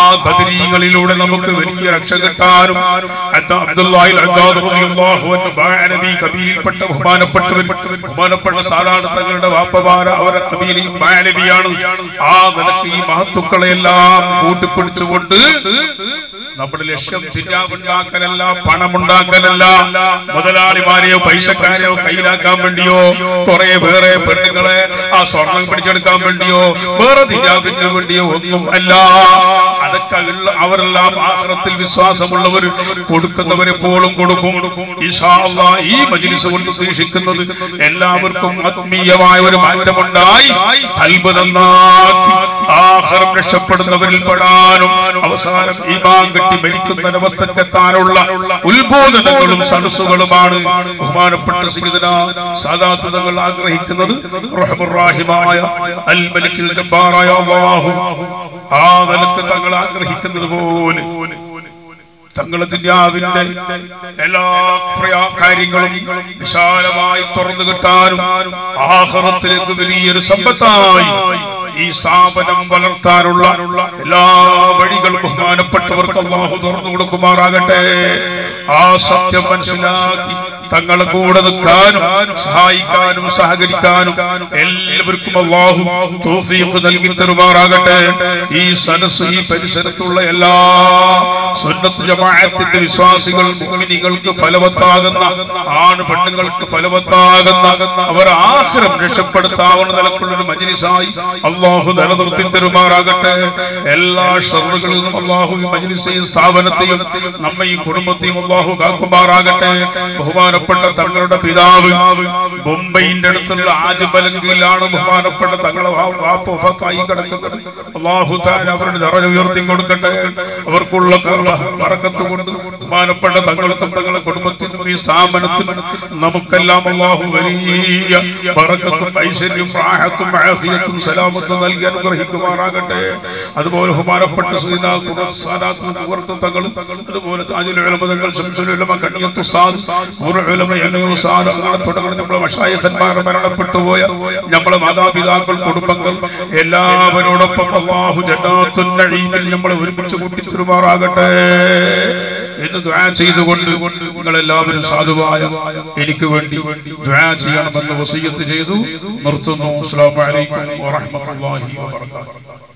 ആ ബദരീകളിലൂടെ നമുക്ക് വലിയ രക്ഷ കിട്ടാനും അബ്ദുല്ലാഹിൽ അദ്ദാദ് റളിയല്ലാഹു അൻഹു ബാനബി കബീലിൽപ്പെട്ട ബഹുമാനപ്പെട്ട സാധാരണ തങ്ങളുടെ വാപ്പമാര അവരുടെ കബീലയും ബാനബിയാണ്. ആ നിലക്ക് ഈ മഹത്തുക്കളെല്ലാം കൂട്ടിപ്പിടിച്ചുകൊണ്ട് നമ്മുടെ ലക്ഷ്യം ദുനിയാവുണ്ടാക്കലല്ല, പണമുണ്ടാക്കലല്ല, മുതലാളിമാരെയോ പൈസക്കാരെയോ കയ്യിലാക്കാൻ വേണ്ടിയോ കുറെ വേറെ പെണ്ണുങ്ങളെ ആ സ്വർണം പിടിച്ചെടുക്കാൻ വേണ്ടിയോ വേറെ ദുനിയാവിന് വേണ്ടിയോ ഒന്നും അല്ല. അതൊക്കെ അവരെല്ലാം ആഖിറത്തിൽ വിശ്വാസമുള്ളവർ കൊടുക്കുന്നവരെപ്പോഴും കൊടുക്കും. ഇൻഷാ അല്ലാഹ് ഈ മജ്‌ലിസ് കൊണ്ട് ഉദ്ദേശിക്കുന്നത് എല്ലാവർക്കും ആത്മീയമായ ഒരു മാറ്റമുണ്ടായി ഖൽബ് നന്നാക്കി ആഖിറം രക്ഷപ്പെടുന്നവരിൽ പെടാനും അവസാനം ഈമാൻ കെട്ടി മരിക്കുന്ന അവസ്ഥക്കെത്താനുള്ള ഉത്ബോധനങ്ങളും സദസ്സുകളുമാണ് ബഹുമാനപ്പെട്ട സയ്യിദുനാ സാദാത്ത് തങ്ങൾ ആഗ്രഹിക്കുന്നത്. റഹ്മാൻ റഹീമായ അൽ മലിക്കുൽ ജബ്ബാറായ അല്ലാഹു ആ നിലക്ക് തങ്ങൾ ആഗ്രഹിക്കുന്നത് പോലെ തങ്ങളുടെ ദുനിയാവിന്റെ എല്ലാ കാര്യങ്ങളും വിശാലമായി തുറന്നു കിട്ടാനും ആഖിറത്തിലേക്ക് വലിയൊരു സമ്പത്തായി ഈ സ്ഥാപനം വളർത്താനുള്ള എല്ലാ വഴികളും ബഹുമാനപ്പെട്ടവർക്ക് അല്ലാഹു തുറന്നു കൊടുക്കുമാറാകട്ടെ. ആ സത്യം മനസ്സിലാക്കി തങ്ങളെ കൂടെ നിൽക്കാനും സഹായിക്കാനും സഹകരിക്കാനും എല്ലാവർക്കും അല്ലാഹു തൗഫീഖ് നൽകി തരുമാറാകട്ടെ. ഈ സദസ്സ് ഈ പരിസരത്തുള്ള എല്ലാ സുന്നത്ത് ജമാഅത്തിന്റെ വിശ്വാസികൾ മുഅ്മിനീങ്ങൾക്ക് ഫലവത്താകുന്ന ആണ് പെണ്ണുങ്ങൾക്ക് ഫലവത്താകുന്ന അവർ ആഖിറം രക്ഷപ്പെടുത്താവുന്ന നിലക്കുള്ള ഒരു മജ്‌ലിസായി അല്ലാഹു നിലനിർത്തി തരുമാറാകട്ടെ. എല്ലാ ഷർറുകളിൽ നിന്നും അല്ലാഹു ഈ മജ്‌ലിസെയും സ്ഥാപനത്തെയും നമ്മയും കുടുംബത്തെയും അല്ലാഹു കാക്കുമാറാകട്ടെ. ബഹുമാനപ്പെട്ട തങ്ങളുടെ പിതാവ് മുംബൈന്റെ അടുത്തുള്ള ആജുബലങ്കിലാണ് ബഹുമാനപ്പെട്ട തങ്ങളെ വഫാത്തായി കിടക്കുന്നത്. അല്ലാഹു തആല അവരുടെ ദറജ ഉയർത്തി കൊടുക്കട്ടെ. അവർക്കുള്ള ബറക്കത്ത് കൊണ്ട് ബഹുമാനപ്പെട്ട തങ്ങൾക്കും തങ്ങളുടെ കുടുംബത്തിനും ഈ സ്ഥാപനത്തിനും നമുക്കെല്ലാം അല്ലാഹു വലിയ ബറക്കത്തും ഐശ്വര്യവും റാഹത്തും ആഫിയത്തും സലാമത്തും നൽകി അനുഗ്രഹിക്കുമാറാകട്ടെ. അതുപോലെ ബഹുമാനപ്പെട്ട സയ്യിദുനാ ഖുറസാനാത്ത് തങ്ങളും അതുപോലെ താജുൽ ഉലമ തങ്ങൾ ശംസുൽ ഉലമ കണ്ണിയത്ത് ഉസ്താദ് ഉലമ എന്നീ ഉസ്താദ് അങ്ങനെ തുടങ്ങി നമ്മുടെ മശായിഖന്മാർ മരണപ്പെട്ടുപോയ നമ്മുടെ മാതാപിതാക്കൾ കുടുംബങ്ങൾ എല്ലാവരോടൊപ്പം അല്ലാഹു ജന്നാത്തുൻ നഈമിൽ നമ്മളെ ഒരുമിച്ച് കൂട്ടി തരുമാറാകട്ടെ എന്ന് ദുആ ചെയ്തുകൊണ്ട് നിങ്ങളെല്ലാവരും സാധുവായ എനിക്ക് വേണ്ടി ദുആ ചെയ്യണമെന്ന് വസിയത്ത് ചെയ്തു നിർത്തുന്നു. അസ്സലാമു അലൈക്കും വറഹ്മത്തുള്ളാഹി വബറകാതുഹു.